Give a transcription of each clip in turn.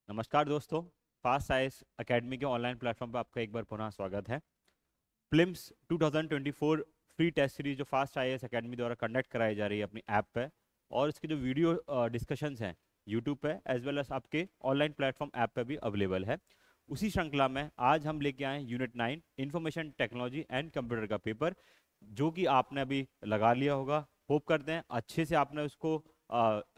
नमस्कार दोस्तों। Fast IAS academy के ऑनलाइन प्लेटफॉर्म पर आपका एक बार पुनः स्वागत है। प्लिम्स 2024 फ्री टेस्ट सीरीज जो फास्ट आईएएस एकेडमी द्वारा कंडक्ट कराई जा रही है अपनी ऐप पे, और इसके जो वीडियो डिस्कशंस हैं यूट्यूब पे एज वेल एज आपके ऑनलाइन प्लेटफॉर्म ऐप पे भी अवेलेबल है। उसी श्रृंखला में आज हम लेके आए unit 9 information technology and computer का पेपर, जो कि आपने अभी लगा लिया होगा। होप करते हैं अच्छे से आपने उसको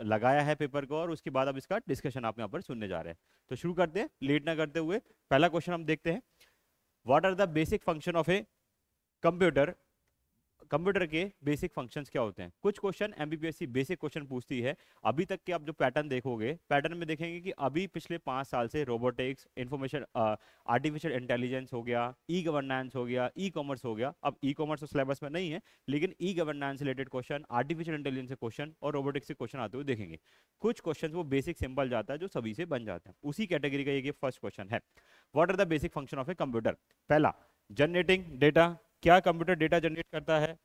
लगाया है पेपर को, और उसके बाद अब इसका डिस्कशन आप यहाँ पर सुनने जा रहे हैं। तो शुरू करते हैं लेट ना करते हुए। पहला क्वेश्चन हम देखते हैं, what are the basic function of a computer. Computer के बेसिक फंक्शंस क्या होते हैं। कुछ क्वेश्चन एमबीपीएससी बेसिक क्वेश्चन पूछती है। अभी तक के आप जो पैटर्न देखोगे, पैटर्न में देखेंगे कि अभी पिछले 5 साल से रोबोटिक्स, इंफॉर्मेशन, आर्टिफिशियल इंटेलिजेंस हो गया, ई गवर्नेंस हो गया, ई कॉमर्स हो गया। अब ई कॉमर्स तो सिलेबस में नहीं है, लेकिन e governance related question, artificial intelligence से क्वेश्चन और रोबोटिक्स से क्वेश्चन आते हुए देखेंगे। कुछ क्वेश्चन वो बेसिक सिंपल जाता है जो सभी से बन जाते हैं, उसी कैटेगरी का ये फर्स्ट क्वेश्चन है। What are the basic function of a computer. पहला, जनरेटिंग डेटा। क्या कंप्यूटर डेटा जनरेट करता है?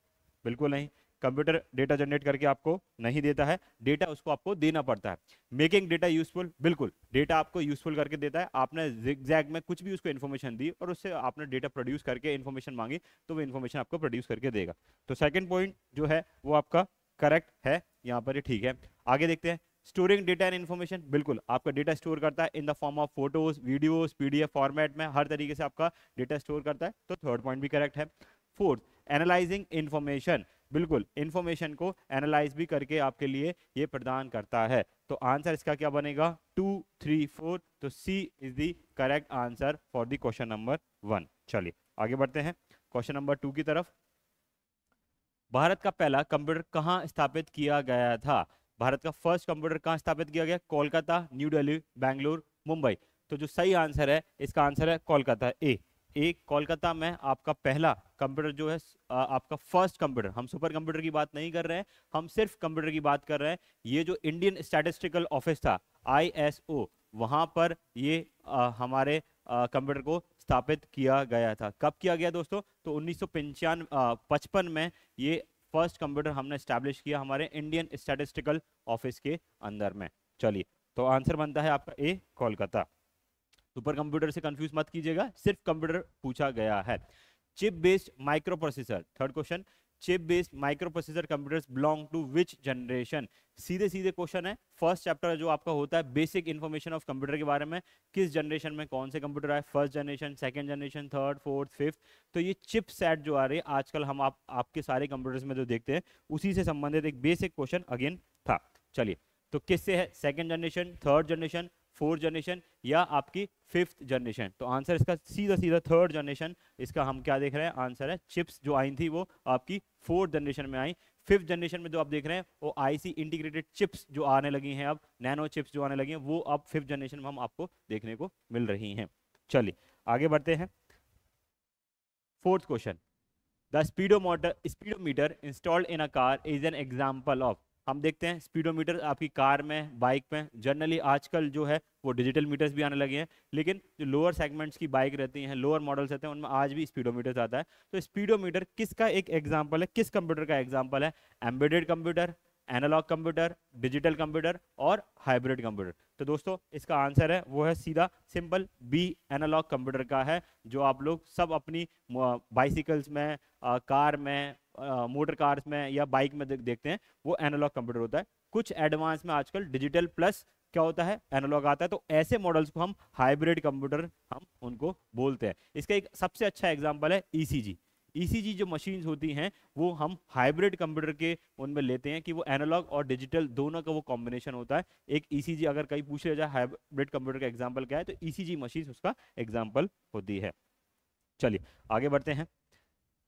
बिल्कुल नहीं। कंप्यूटर डेटा जनरेट करके आपको नहीं देता है, डेटा उसको आपको देना पड़ता है। Making data useful. बिल्कुल, डेटा आपको यूजफुल करके देता है। आपने जिगजैग में कुछ भी उसको इन्फॉर्मेशन दी और उससे आपने डेटा प्रोड्यूस करके इन्फॉर्मेशन मांगी, तो वो इन्फॉर्मेशन आपको प्रोड्यूस करके देगा। तो सेकंड पॉइंट जो है वो आपका करेक्ट है, यहाँ पर ये ठीक है। आगे देखते हैं, स्टोरिंग डेटा एंड इन्फॉर्मेशन। बिल्कुल, आपका डेटा स्टोर करता है in the form of photos, videos, PDF format में, हर तरीके से आपका डेटा स्टोर करता है। तो थर्ड पॉइंट भी करेक्ट है। Fourth, analysing information. बिल्कुल, इंफॉर्मेशन को एनालाइज भी करके आपके लिए ये प्रदान करता है। तो आंसर इसका क्या बनेगा? 2, 3, 4। तो C is the correct answer for the question number 1। चलिए आगे बढ़ते हैं क्वेश्चन नंबर 2 की तरफ। भारत का पहला कंप्यूटर कहाँ स्थापित किया गया था? भारत का फर्स्ट कंप्यूटर कहाँ स्थापित किया गया? कोलकाता, न्यू दिल्ली, बैंगलोर, मुंबई। तो जो सही आंसर है इसका आंसर है कोलकाता। ए कोलकाता में आपका पहला कंप्यूटर जो है, आपका फर्स्ट कंप्यूटर। हम सुपर कंप्यूटर की बात नहीं कर रहे हैं, हम सिर्फ कंप्यूटर की बात कर रहे हैं। ये जो इंडियन स्टैटिस्टिकल ऑफिस था, आईएसओ, वहां पर ये हमारे कंप्यूटर को स्थापित किया गया था। कब किया गया दोस्तों? तो 1955 में ये फर्स्ट कंप्यूटर हमने स्टैब्लिश किया हमारे इंडियन स्टैटिस्टिकल ऑफिस के अंदर में। चलिए, तो आंसर बनता है आपका ए, कोलकाता। सुपर कंप्यूटर से कंफ्यूज मत कीजिएगा, सिर्फ कंप्यूटर पूछा गया है। Chip based micro processor, third question, chip based micro processor computers belong to which generation. सीधे सीधे क्वेश्चन है। फर्स्ट चैप्टर जो आपका होता है बेसिक इंफॉर्मेशन ऑफ कंप्यूटर के बारे में, किस जनरेशन में कौन से कंप्यूटर आए, first generation, second generation, third, fourth, fifth. तो ये चिप सेट जो आ रही है आजकल हम आपके सारे कंप्यूटर्स में जो देखते हैं, उसी से संबंधित एक बेसिक क्वेश्चन अगेन था। चलिए, तो किससे है? Second generation, third generation, fourth generation या आपकी फिफ्थ जनरेशन। तो आंसर इसका सीधा सीधा थर्ड जनरेशन। इसका हम क्या देख रहे हैं? आंसर है चिप्स जो आई थी वो आपकी फोर्थ जनरेशन में आई। फिफ्थ जनरेशन में जो आप देख रहे हैं वो आईसी इंटीग्रेटेड चिप्स जो आने लगी हैं, अब नैनो चिप्स जो आने लगी हैं, वो अब फिफ्थ जनरेशन में हम आपको देखने को मिल रही हैं। चलिए आगे बढ़ते हैं। Fourth question, the speedometer installed in a car is an example of. हम देखते हैं स्पीडोमीटर आपकी कार में, बाइक में, जनरली आजकल जो है वो डिजिटल मीटर्स भी आने लगे हैं, लेकिन जो लोअर सेगमेंट्स की बाइक रहती हैं, लोअर मॉडल्स रहते हैं, उनमें आज भी स्पीडोमीटर आता है। तो स्पीडोमीटर किसका एक एग्जाम्पल है, किस कंप्यूटर का एग्जाम्पल है? Embedded computer, analog computer, digital computer और हाइब्रिड कंप्यूटर। तो दोस्तों इसका आंसर है वो है सीधा सिंपल बी, एनालॉग कंप्यूटर का है, जो आप लोग सब अपनी बाइसिकल्स में, कार में, मोटर कार्स में या बाइक में देखते हैं, वो एनालॉग कंप्यूटर होता है। कुछ एडवांस में आजकल डिजिटल प्लस क्या होता है, एनालॉग आता है। तो ऐसे मॉडल्स को हम हाइब्रिड कंप्यूटर हम उनको बोलते हैं। इसका एक सबसे अच्छा एग्जांपल है ईसीजी। ईसीजी जो मशीन्स होती हैं वो हम हाइब्रिड कंप्यूटर के उनमें लेते हैं कि वो एनालॉग और डिजिटल दोनों का वो कॉम्बिनेशन होता है। एक ईसीजी अगर कहीं पूछ लिया जाए हाइब्रिड कंप्यूटर का एग्जांपल क्या है, तो ईसीजी मशीन उसका एग्जांपल होती है। चलिए आगे बढ़ते हैं।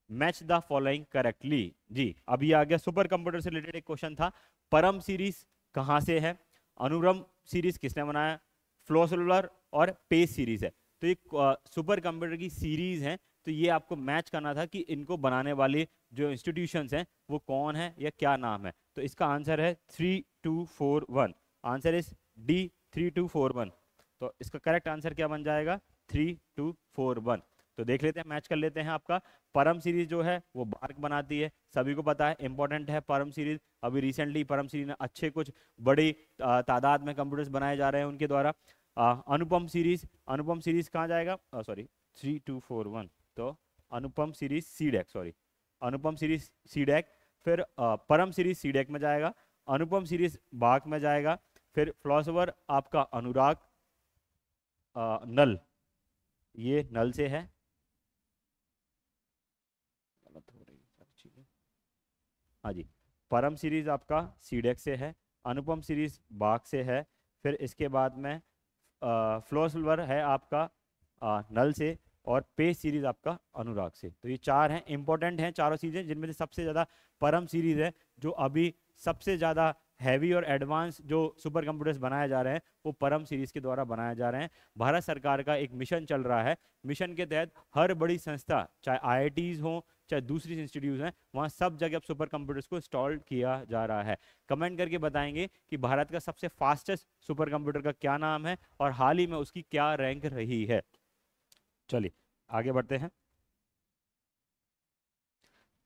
Match the following correctly. जी, अभी आ गया सुपर कंप्यूटर से रिलेटेड एक क्वेश्चन था। परम सीरीज कहां से है? अनुरम सीरीज किसने बनाया? फ्लोसोलर और पेज सीरीज है। तो ये सुपर कंप्यूटर की सीरीज है। तो ये आपको मैच करना था कि इनको बनाने वाले जो इंस्टीट्यूशंस हैं वो कौन है या क्या नाम है। तो इसका आंसर है 3241। Answer is D, 3241। तो इसका करेक्ट आंसर क्या बन जाएगा? 3241। तो देख लेते हैं, मैच कर लेते हैं। आपका परम सीरीज जो है वो बार्क बनाती है, सभी को पता है, इंपॉर्टेंट है परम सीरीज। अभी रिसेंटली परम सीरीज ने अच्छे कुछ बड़ी तादाद में कंप्यूटर्स बनाए जा रहे हैं उनके द्वारा। अनुपम सीरीज कहाँ जाएगा, सॉरी 3241, तो अनुपम सीरीज सी डेक, सॉरी अनुपम सीरीज सी डेक, फिर परम सीरीज सी डेक में जाएगा, अनुपम सीरीज बाग में जाएगा, फिर फिलोसोफर आपका अनुराग नल, ये नल से है, गलत हो रही है चीजें, हाँ जी, परम सीरीज आपका सी डेक से है, अनुपम सीरीज बाग से है, फिर इसके बाद में फिलोसोफर है आपका नल से, और पे सीरीज आपका अनुराग से। तो ये चार हैं, इंपॉर्टेंट हैं चारों चीज़ें, जिनमें से सबसे ज़्यादा परम सीरीज है, जो अभी सबसे ज़्यादा हैवी और एडवांस जो सुपर कंप्यूटर्स बनाए जा रहे हैं वो परम सीरीज के द्वारा बनाए जा रहे हैं। भारत सरकार का एक मिशन चल रहा है, मिशन के तहत हर बड़ी संस्था, चाहे आईआईटीज हो चाहे दूसरी इंस्टीट्यूट हैं, वहाँ सब जगह सुपर कंप्यूटर्स को इंस्टॉल किया जा रहा है। कमेंट करके बताएंगे कि भारत का सबसे फास्टेस्ट सुपर कंप्यूटर का क्या नाम है और हाल ही में उसकी क्या रैंक रही है। चलिए आगे बढ़ते हैं।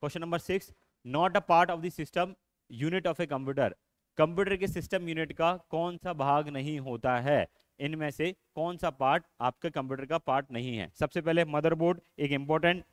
Question number 6, not a part of the system unit of a computer, computer के सिस्टम यूनिट का कौन सा भाग नहीं होता है, इनमें से कौन सा पार्ट आपके कंप्यूटर का पार्ट नहीं है। सबसे पहले मदरबोर्ड एक इंपॉर्टेंट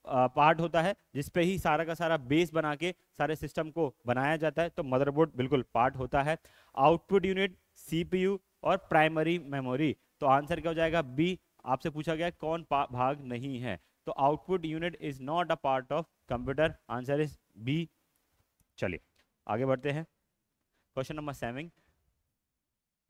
पार्ट होता है, जिसपे ही सारा का सारा बेस बना के सारे सिस्टम को बनाया जाता है, तो मदरबोर्ड बिल्कुल पार्ट होता है। आउटपुट यूनिट, सीपीयू और प्राइमरी मेमोरी, तो आंसर क्या हो जाएगा, बी। आपसे पूछा गया कौन भाग नहीं है, तो output unit is not a part of computer, answer is B. चलिए आगे बढ़ते हैं। क्वेश्चन नंबर 7,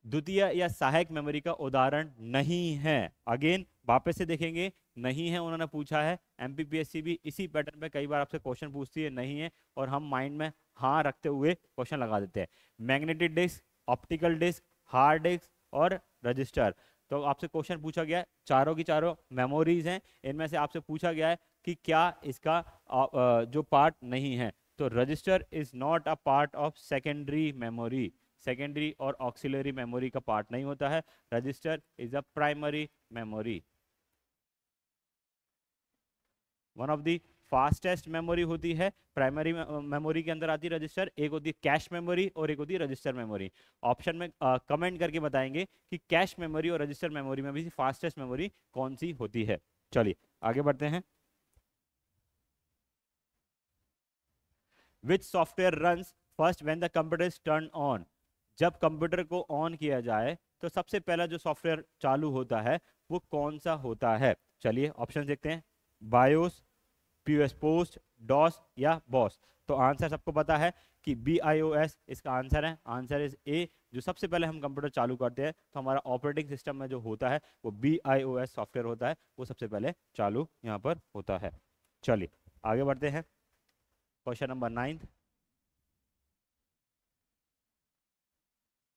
द्वितीय या सहायक मेमोरी का उदाहरण नहीं है, अगेन वापस से देखेंगे, नहीं है उन्होंने पूछा है। एमपीपीएससी भी इसी पैटर्न पे कई बार आपसे क्वेश्चन पूछती है, नहीं है, और हम माइंड में हाँ रखते हुए क्वेश्चन लगा देते हैं। Magnetic disk, optical disk, hard disk और रजिस्टर, तो आपसे क्वेश्चन पूछा गया है, चारों की चारों मेमोरीज हैं, इनमें से आपसे पूछा गया है कि क्या इसका जो पार्ट नहीं है, तो register is not a part of secondary memory, secondary और ऑक्सिलरी मेमोरी का पार्ट नहीं होता है, register is a primary memory. One of the fastest memory होती है, प्राइमरी मेमोरी के अंदर आती है रजिस्टर, एक होती है कैश मेमोरी और एक होती है रजिस्टर मेमोरी। ऑप्शन में कमेंट करके बताएंगे कि कैश मेमोरी और रजिस्टर मेमोरी में भी फास्टेस्ट मेमोरी कौन सी होती है। चलिए आगे बढ़ते हैं। Which software runs first when the computer is turn on, जब कंप्यूटर को ऑन किया जाए तो सबसे पहला जो सॉफ्टवेयर चालू होता है वो कौन सा होता है। चलिए ऑप्शन देखते हैं, बायोस, पीओएस पोस्ट, डॉस या बॉस, तो आंसर सबको पता है कि BIOS इसका आंसर है, आंसर इज ए। जो सबसे पहले हम कंप्यूटर चालू करते हैं तो हमारा ऑपरेटिंग सिस्टम में जो होता है वो BIOS सॉफ्टवेयर होता है, वो सबसे पहले चालू यहाँ पर होता है। चलिए आगे बढ़ते हैं। क्वेश्चन नंबर 9,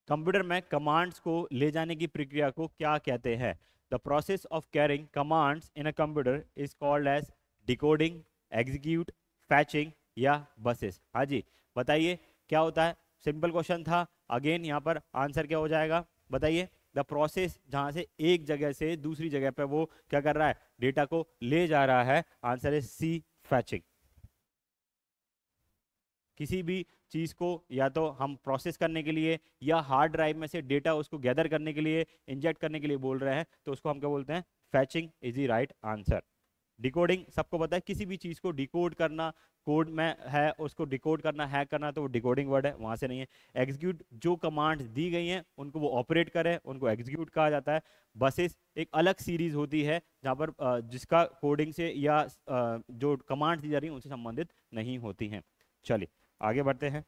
कंप्यूटर में कमांड्स को ले जाने की प्रक्रिया को क्या कहते हैं। The process of carrying commands in a computer is called as decoding, execute, fetching या बसेस। हाँ जी बताइए क्या होता है, सिंपल क्वेश्चन था, अगेन यहाँ पर आंसर क्या हो जाएगा बताइए। द प्रोसेस जहाँ से एक जगह से दूसरी जगह पे वो क्या कर रहा है, डेटा को ले जा रहा है, आंसर इज सी, फैचिंग। किसी भी चीज़ को या तो हम प्रोसेस करने के लिए या हार्ड ड्राइव में से डेटा उसको गैदर करने के लिए, इंजेक्ट करने के लिए बोल रहे हैं, तो उसको हम क्या बोलते हैं, फैचिंग is the right answer. Decoding सबको पता है, किसी भी चीज़ को डिकोड करना, कोड में है उसको डिकोड करना, हैक करना, तो वो डिकोडिंग वर्ड है, वहाँ से नहीं है। एग्जीक्यूट, जो कमांड्स दी गई हैं उनको वो ऑपरेट करे, उनको एग्जीक्यूट कहा जाता है। बसेस एक अलग सीरीज होती है जहाँ पर जिसका कोडिंग से या जो कमांड्स दी जा रही हैं उनसे संबंधित नहीं होती हैं। चलिए आगे बढ़ते हैं।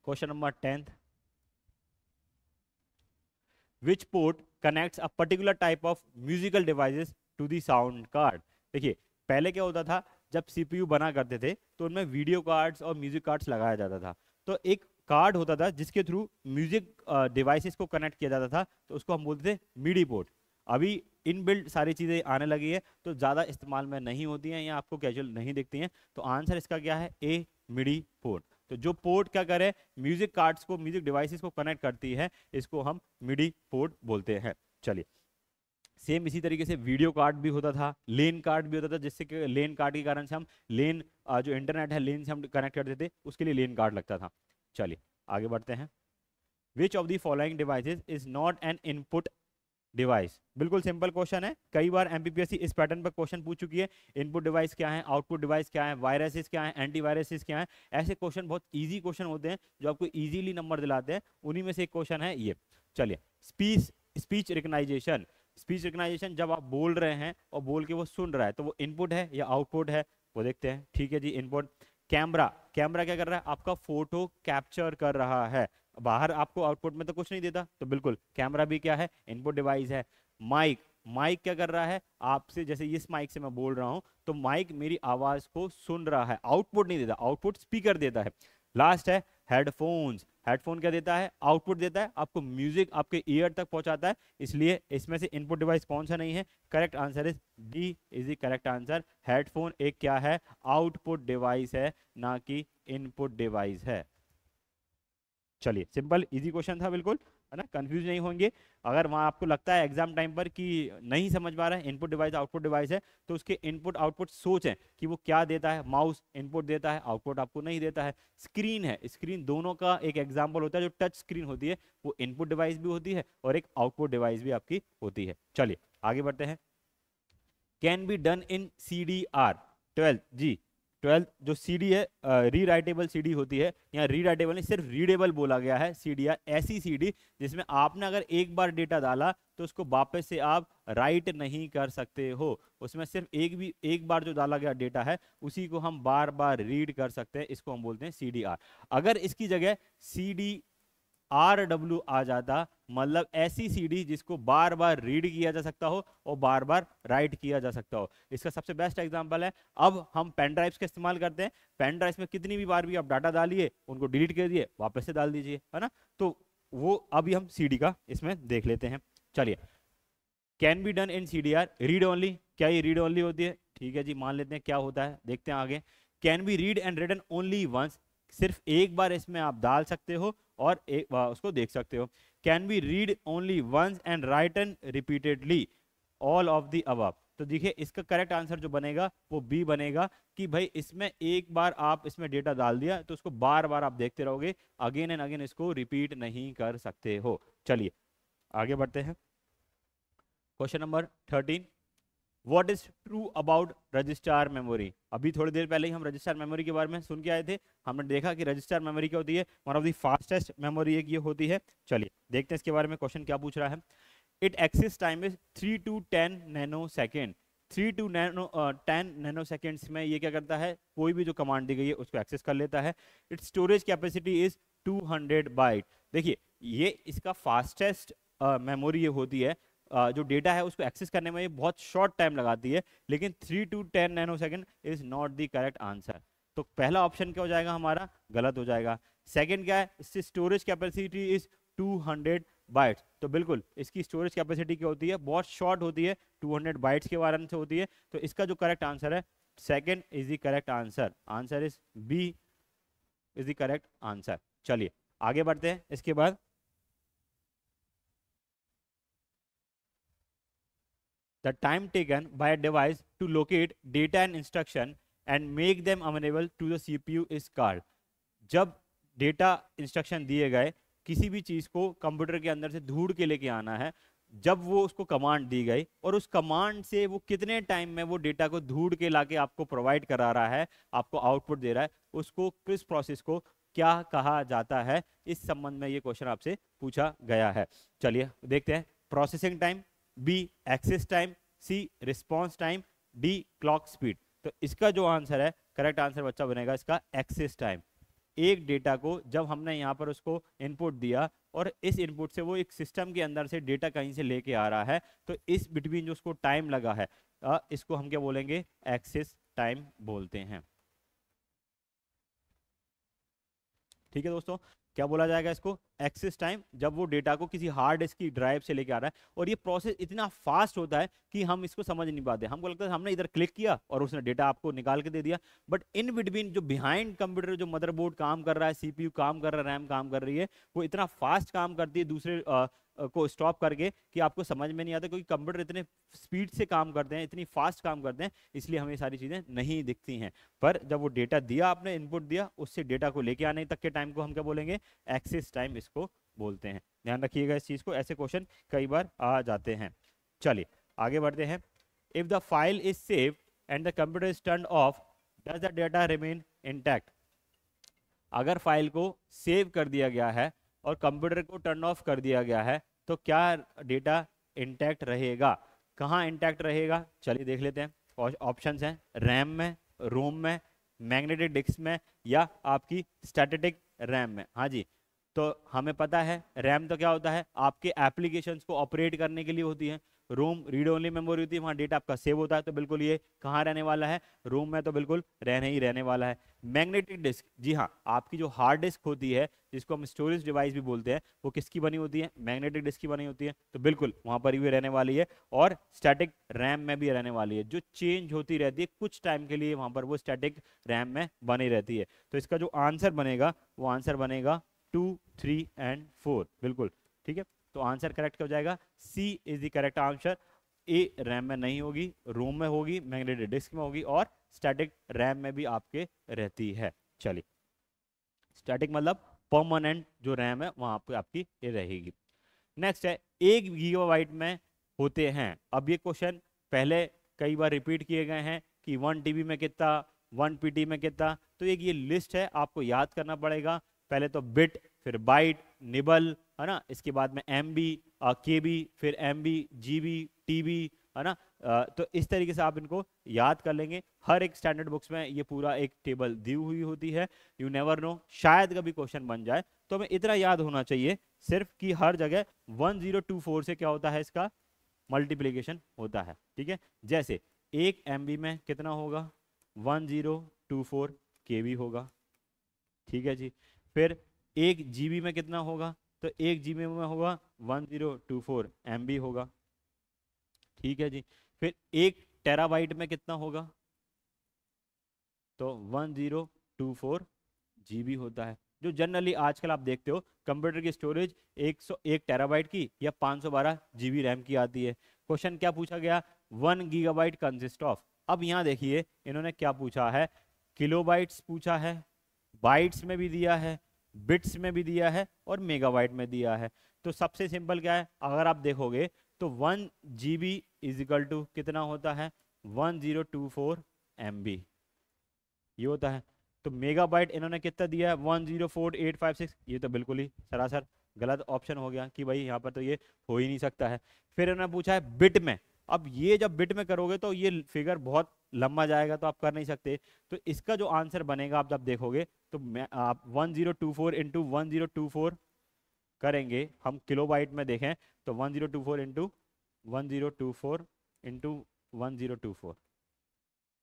Question number 10, which port connects a particular type of musical devices to the sound card. देखिए पहले क्या होता था, जब सीपीयू बना करते थे तो उनमें वीडियो कार्ड्स और म्यूजिक कार्ड्स लगाया जाता था, तो एक कार्ड होता था जिसके थ्रू म्यूजिक डिवाइसेस को कनेक्ट किया जाता था, तो उसको हम बोलते थे मिडी पोर्ट। अभी इनबिल्ट सारी चीज़ें आने लगी है तो ज़्यादा इस्तेमाल में नहीं होती हैं या आपको कैजुअल नहीं दिखती हैं, तो आंसर इसका क्या है, ए, मिडी पोर्ट। तो जो पोर्ट क्या करे, म्यूजिक कार्ड्स को, म्यूजिक डिवाइसेस को कनेक्ट करती है, इसको हम मिडी पोर्ट बोलते हैं। चलिए सेम इसी तरीके से वीडियो कार्ड भी होता था, लेन कार्ड भी होता था, जिससे कि लेन कार्ड के कारण से हम लेन जो इंटरनेट है लेन से हम कनेक्ट करते थे, उसके लिए लेन कार्ड लगता था। चलिए आगे बढ़ते हैं। विच of the following devices is not an input device. बिल्कुल सिंपल क्वेश्चन है, कई बार एमपीपीएससी इस पैटर्न पर क्वेश्चन पूछ चुकी है। इनपुट डिवाइस क्या है, आउटपुट डिवाइस क्या है, वायरसेस क्या है, एंटीवायरसेस क्या है। ऐसे क्वेश्चन बहुत इजी क्वेश्चन होते हैं जो आपको इजीली नंबर दिलाते हैं, उन्हीं में से एक क्वेश्चन है ये। चलिए, स्पीच रिकग्नाइजेशन। स्पीच रिकग्नाइजेशन जब आप बोल रहे हैं और बोल के वो सुन रहा है तो वो इनपुट है या आउटपुट है, वो देखते हैं। ठीक है जी, इनपुट। कैमरा, कैमरा क्या कर रहा है, आपका फोटो कैप्चर कर रहा है, बाहर आपको आउटपुट में तो कुछ नहीं देता, तो बिल्कुल कैमरा भी क्या है, इनपुट डिवाइस है। माइक, माइक क्या कर रहा है, आपसे जैसे इस माइक से मैं बोल रहा हूं तो माइक मेरी आवाज को सुन रहा है, आउटपुट नहीं देता, आउटपुट स्पीकर देता है। लास्ट है हेडफोन्स। हेडफोन क्या देता है, आउटपुट देता है, आपको म्यूजिक आपके ईयर तक पहुंचाता है। इसलिए इसमें से इनपुट डिवाइस कौन सा नहीं है, correct answer is D is the correct answer. Headphone एक क्या है, आउटपुट डिवाइस है, ना कि इनपुट डिवाइस है। चलिए, सिंपल इजी क्वेश्चन था बिल्कुल, है ना, कंफ्यूज नहीं होंगे। अगर वहां आपको लगता है एग्जाम टाइम पर कि नहीं समझ पा रहा है, इनपुट डिवाइस आउटपुट डिवाइस है, तो उसके इनपुट आउटपुट सोचें कि वो क्या देता है। माउस इनपुट देता है, आउटपुट आपको नहीं देता है। स्क्रीन है, स्क्रीन दोनों का एक एग्जाम्पल होता है। जो टच स्क्रीन होती है वो इनपुट डिवाइस भी होती है और एक आउटपुट डिवाइस भी आपकी होती है। चलिए आगे बढ़ते हैं। Can be done in CDR 12 जी। 12 जो CD है, रीराइटेबल CD होती है, यहाँ रीराइटेबल नहीं सिर्फ रीडेबल बोला गया है। CDR ऐसी CD जिसमें आपने अगर एक बार डेटा डाला तो उसको वापस से आप राइट नहीं कर सकते हो। उसमें सिर्फ एक बार जो डाला गया डेटा है उसी को हम बार बार रीड कर सकते हैं, इसको हम बोलते हैं CDR। अगर इसकी जगह CDRW आ जाता, मतलब ऐसी CD जिसको बार बार रीड किया जा सकता हो और बार बार राइट किया जा सकता हो। इसका सबसे बेस्ट एग्जांपल है, अब हम पेन ड्राइव्स का इस्तेमाल करते हैं। पेन ड्राइव्स में कितनी भी बार भी आप डाटा डालिए, उनको डिलीट कर दिए, वापस से डाल दीजिए, है ना। तो वो अभी हम CD का इसमें देख लेते हैं। चलिए, can be done in CDR read only. क्या ये रीड ओनली होती है? ठीक है जी, मान लेते हैं क्या होता है, देखते हैं आगे। Can be read and written only once, सिर्फ एक बार इसमें आप डाल सकते हो और एक बार उसको देख सकते हो। Can be read only once and written repeatedly, all of the above. तो देखिए इसका करेक्ट आंसर जो बनेगा वो बी बनेगा, कि भाई इसमें एक बार आप इसमें डेटा डाल दिया तो उसको बार बार आप देखते रहोगे, अगेन एंड अगेन इसको रिपीट नहीं कर सकते हो। चलिए आगे बढ़ते हैं। Question number 13, what is true about register memory. अभी थोड़ी देर पहले ही हम रजिस्टर मेमोरी के बारे में सुन के आए थे। हमने देखा कि रजिस्टर मेमोरी क्या होती है, one of the fastest memory एक ये होती है। चलिए देखते हैं इसके बारे में क्वेश्चन क्या पूछ रहा है। It access time is 3 to 10 nanosecond. 3 to 10 nanoseconds में ये क्या करता है, कोई भी जो कमांड दी गई है उसको एक्सेस कर लेता है। Its storage capacity is 200 byte. देखिए ये इसका फास्टेस्ट मेमोरी ये होती है, जो डेटा है उसको एक्सेस करने में ये बहुत शॉर्ट टाइम लगाती है, लेकिन 3 to 10 nano second is not the correct answer. तो पहला ऑप्शन क्या हो जाएगा हमारा, गलत हो जाएगा। सेकंड क्या है, इससे स्टोरेज कैपेसिटी इज 200 बाइट्स। तो बिल्कुल इसकी स्टोरेज कैपेसिटी क्या होती है, बहुत शॉर्ट होती है, 200 बाइट्स के कारण से होती है। तो इसका जो करेक्ट आंसर है second is the correct answer. Answer is B is the correct answer. चलिए आगे बढ़ते हैं। इसके बाद the time taken by a device to locate data and instruction and make them available to the CPU is called। जब data instruction दिए गए, किसी भी चीज को कंप्यूटर के अंदर से ढूंढ के लेके आना है, जब वो उसको कमांड दी गई और उस कमांड से वो कितने टाइम में वो डेटा को ढूंढ के लाके आपको प्रोवाइड करा रहा है, आपको आउटपुट दे रहा है, उसको किस प्रोसेस को क्या कहा जाता है, इस संबंध में ये क्वेश्चन आपसे पूछा गया है। चलिए देखते हैं। Processing time, B access time, C response time, D clock speed. तो इसका जो आंसर है, करेक्ट आंसर बच्चा बनेगा इसका एक्सेस टाइम। एक डेटा को जब हमने यहाँ पर उसको इनपुट दिया और इस इनपुट से वो एक सिस्टम के अंदर से डेटा कहीं से लेके आ रहा है, तो इस बिटवीन जो उसको टाइम लगा है, इसको हम क्या बोलेंगे, एक्सेस टाइम बोलते हैं। ठीक है दोस्तों, क्या बोला जाएगा इसको, एक्सेस टाइम, जब वो डेटा को किसी हार्ड डिस्क की ड्राइव से लेके आ रहा है और ये प्रोसेस इतना फास्ट होता है कि हम इसको समझ नहीं पाते। हमको लगता है हमने इधर क्लिक किया और उसने डेटा आपको निकाल के दे दिया, बट इन बिटवीन जो बिहाइंड कंप्यूटर जो मदरबोर्ड काम कर रहा है, CPU काम कर रहा है, रैम काम कर रही है, वो इतना फास्ट काम करती है दूसरे को स्टॉप करके कि आपको समझ में नहीं आता, क्योंकि कंप्यूटर इतने स्पीड से काम करते हैं, इतनी फास्ट काम करते हैं, इसलिए हमें सारी चीजें नहीं दिखती हैं। पर जब वो डेटा दिया, आपने इनपुट दिया, उससे डेटा को लेके आने तक के टाइम को हम क्या बोलेंगे, एक्सेस टाइम इसको बोलते हैं। ध्यान रखिएगा इस चीज को, ऐसे क्वेश्चन कई बार आ जाते हैं। चलिए आगे बढ़ते हैं। If the file is save and the computer is turn off, does the data remain intact? अगर फाइल को सेव कर दिया गया है और कंप्यूटर को टर्न ऑफ कर दिया गया है तो क्या डेटा इंटैक्ट रहेगा? कहाँ इंटैक्ट रहेगा? चलिए देख लेते हैं। ऑप्शंस हैं रैम में, रोम में, मैग्नेटिक डिस्क में, या आपकी स्टैटिक रैम में। हाँ जी, तो हमें पता है रैम तो क्या होता है, आपके एप्लीकेशंस को ऑपरेट करने के लिए होती है। रोम रीड ओनली मेमोरी होती है, वहाँ डेटा आपका सेव होता है। तो बिल्कुल ये कहाँ रहने वाला है? रोम में तो बिल्कुल रहने वाला है। मैग्नेटिक डिस्क, जी हाँ, आपकी जो हार्ड डिस्क होती है जिसको हम स्टोरेज डिवाइस भी बोलते हैं, वो किसकी बनी होती है? मैग्नेटिक डिस्क की बनी होती है। तो बिल्कुल वहाँ पर भी रहने वाली है। और स्टैटिक रैम में भी रहने वाली है, जो चेंज होती रहती है कुछ टाइम के लिए, वहाँ पर वो स्टैटिक रैम में बनी रहती है। तो इसका जो आंसर बनेगा वो आंसर बनेगा 2, 3 एंड 4। बिल्कुल ठीक है, तो आंसर करेक्ट हो जाएगा। C is the correct answer. A RAM में नहीं होगी, रोम में होगी, मैग्नेटिक डिस्क में होगी, और स्टैटिक रैम में भी आपके रहती है। चलिए, स्टैटिक मतलब परमानेंट जो रैम है वहां पे आपकी ये रहेगी। नेक्स्ट है 1 GB में होते हैं। अब ये क्वेश्चन पहले कई बार रिपीट किए गए हैं कि 1 TB में कितना, 1 PT में कितना। तो एक ये लिस्ट है, आपको याद करना पड़ेगा। पहले तो बिट, फिर बाइट, निबल, है ना, इसके बाद में MB, KB, फिर MB, GB, TB, है ना। तो इस तरीके से आप इनको याद कर लेंगे। हर एक स्टैंडर्ड बुक्स में ये पूरा एक टेबल दी हुई होती है। यू नेवर नो, शायद कभी क्वेश्चन बन जाए। तो हमें इतना याद होना चाहिए सिर्फ कि हर जगह 1024 से क्या होता है, इसका मल्टीप्लीकेशन होता है। ठीक है, जैसे 1 MB में कितना होगा? 1024 KB होगा। ठीक है जी। फिर 1 GB में कितना होगा? तो 1 GB में होगा 1024 MB होगा। ठीक है जी। फिर 1 TB में कितना होगा? तो 1024 GB होता है। जो जनरली आजकल आप देखते हो कंप्यूटर की स्टोरेज 101 TB की या 512 GB रैम की आती है। क्वेश्चन क्या पूछा गया? 1 GB कंसिस्ट ऑफ। अब यहाँ देखिए इन्होंने क्या पूछा है, किलोबाइट्स पूछा है, बाइट्स में भी दिया है, बिट्स में भी दिया है, और मेगाबाइट में दिया है। तो सबसे सिंपल क्या है, अगर आप देखोगे तो 1 GB इज इक्वल टू कितना होता है? 1024 MB ये होता है। तो मेगाबाइट इन्होंने कितना दिया है? 104856। ये तो बिल्कुल ही सरासर गलत ऑप्शन हो गया कि भाई यहाँ पर तो ये हो ही नहीं सकता है। फिर इन्होंने पूछा है बिट में। अब ये जब बिट में करोगे तो ये फिगर बहुत लंबा जाएगा, तो आप कर नहीं सकते। तो इसका जो आंसर बनेगा आप जब देखोगे तो आप 1024 इंटू 1024 करेंगे, हम किलोबाइट में देखें तो 1024 इंटू 1024 इंटू 1024,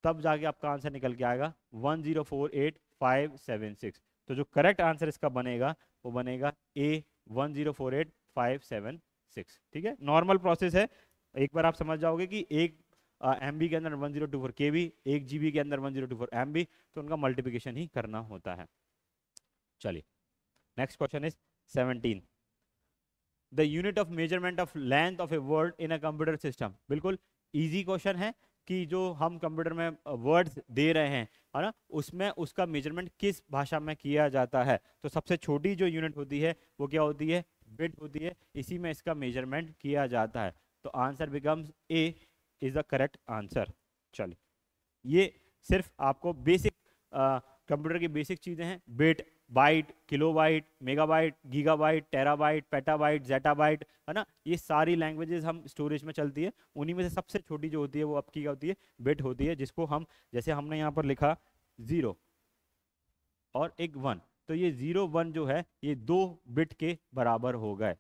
तब जाके आपका आंसर निकल के आएगा 1048576। तो जो करेक्ट आंसर इसका बनेगा वो बनेगा ए 1048576। ठीक है, नॉर्मल प्रोसेस है। एक बार आप समझ जाओगे कि एक MB के अंदर 1024 KB, 1 GB के अंदर 1024 MB, तो उनका मल्टीप्लिकेशन ही करना होता है। चलिए next question is 17। The unit of measurement of length of a word in a computer system. बिल्कुल इजी क्वेश्चन है कि जो हम कंप्यूटर में वर्ड्स दे रहे हैं, है ना, उसमें उसका मेजरमेंट किस भाषा में किया जाता है। तो सबसे छोटी जो यूनिट होती है वो क्या होती है? बिट होती है। इसी में इसका मेजरमेंट किया जाता है। तो answer becomes a is the correct answer. चलिए, ये सिर्फ आपको बेसिक कंप्यूटर की बेसिक चीज़ें हैं। Bit, byte, kilobyte, megabyte, gigabyte, terabyte, petabyte, zettabyte, है ना, ये सारी लैंग्वेजेस हम स्टोरेज में चलती है। उन्हीं में से सबसे छोटी जो होती है वो आपकी क्या होती है? बिट होती है, जिसको हम जैसे हमने यहाँ पर लिखा 0 और एक 1, तो ये 0 1 जो है ये 2 बिट के बराबर हो गए।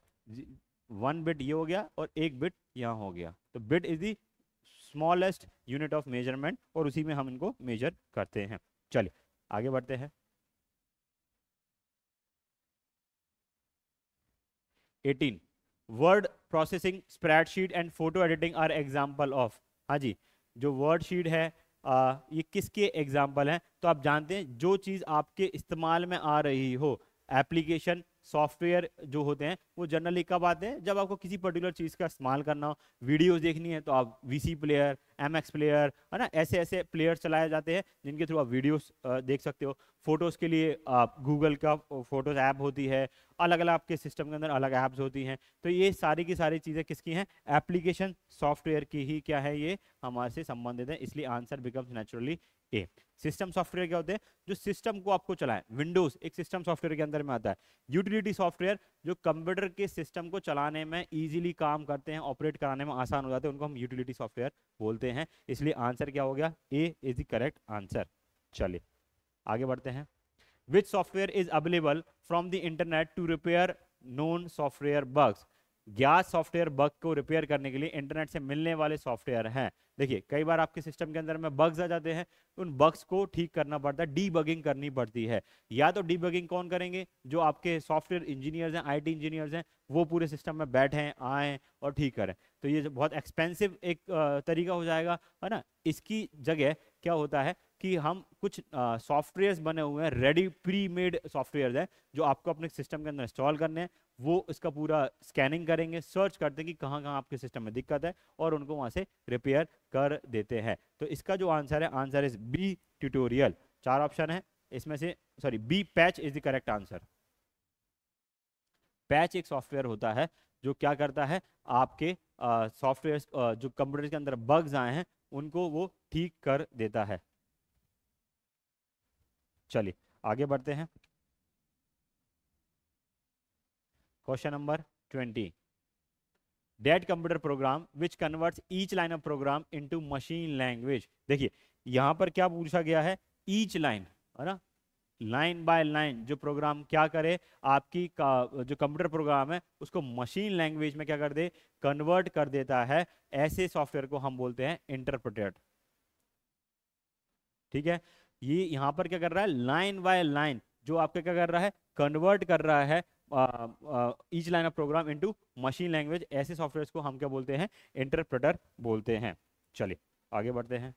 1 बिट ये हो गया और 1 बिट यहाँ हो गया। तो bit is the smallest unit of measurement और उसी में हम इनको मेजर करते हैं। चलिए आगे बढ़ते हैं। 18 word processing, spreadsheet and photo editing are example of. हाँ जी, जो वर्ड शीट है ये किसके एग्जाम्पल हैं? तो आप जानते हैं जो चीज़ आपके इस्तेमाल में आ रही हो, एप्लीकेशन सॉफ्टवेयर जो होते हैं वो जनरली कब आते हैं, जब आपको किसी पर्टिकुलर चीज़ का इस्तेमाल करना हो, वीडियोस देखनी है तो आप वीसी प्लेयर, एमएक्स प्लेयर, है ना, ऐसे ऐसे प्लेयर चलाए जाते हैं जिनके थ्रू आप वीडियोस देख सकते हो। फोटोज़ के लिए आप गूगल का फोटोज़ ऐप होती है, अलग अलग आपके सिस्टम के अंदर अलग ऐप्स होती हैं। तो ये सारी की सारी चीज़ें किसकी हैं, एप्लीकेशन सॉफ्टवेयर की ही क्या है, ये हमारे से संबंधित है, इसलिए आंसर बिकम्स नेचुरली ए। सिस्टम सॉफ्टवेयर क्या होते हैं, जो सिस्टम को आपको चलाएं, विंडोज एक सिस्टम सॉफ्टवेयर के अंदर में आता है। यूटिलिटी सॉफ्टवेयर जो कंप्यूटर के सिस्टम को चलाने में इजीली काम करते हैं, ऑपरेट कराने में आसान हो जाते हैं, उनको हम यूटिलिटी सॉफ्टवेयर बोलते हैं। इसलिए आंसर क्या हो गया, A is the correct answer. चलिए आगे बढ़ते हैं। Which software is available from the internet to repair known software bugs. ज्ञात सॉफ्टवेयर बग को रिपेयर करने के लिए इंटरनेट से मिलने वाले सॉफ्टवेयर हैं। देखिए कई बार आपके सिस्टम के अंदर में बग्स आ जाते हैं, उन बग्स को ठीक करना पड़ता है, डीबगिंग करनी पड़ती है। या तो डीबगिंग कौन करेंगे, जो आपके सॉफ्टवेयर इंजीनियर्स हैं, आईटी इंजीनियर्स हैं, वो पूरे सिस्टम में बैठे आए और ठीक करें। तो ये बहुत एक्सपेंसिव एक तरीका हो जाएगा, है ना। इसकी जगह क्या होता है कि हम कुछ सॉफ्टवेयर्स बने हुए हैं, रेडी प्री मेड सॉफ्टवेयर हैं, जो आपको अपने सिस्टम के अंदर इंस्टॉल करने हैं। वो इसका पूरा स्कैनिंग करेंगे, सर्च करते हैं कि कहाँ कहाँ आपके सिस्टम में दिक्कत है, और उनको वहां से रिपेयर कर देते हैं। तो इसका जो आंसर है, answer is B tutorial. 4 option है इसमें से, sorry B patch is the correct answer. Patch एक सॉफ्टवेयर होता है जो क्या करता है, आपके सॉफ्टवेयर जो कंप्यूटर के अंदर बग्स आए हैं उनको वो ठीक कर देता है। चलिए आगे बढ़ते हैं। Question number 20। That computer program which converts each line of program into machine language. देखिए यहां पर क्या पूछा गया है, ईच लाइन, है ना, लाइन बाय लाइन जो प्रोग्राम क्या करे, आपकी जो कंप्यूटर प्रोग्राम है उसको मशीन लैंग्वेज में क्या कर दे, कन्वर्ट कर देता है। ऐसे सॉफ्टवेयर को हम बोलते हैं इंटरप्रेटर। ठीक है, ये यहां पर क्या कर रहा है, लाइन बाय लाइन जो आपका क्या कर रहा है, कन्वर्ट कर रहा है each line of program into machine language. ऐसे सॉफ्टवेयर को हम क्या बोलते हैं, इंटरप्रेटर बोलते हैं। चलिए आगे बढ़ते हैं।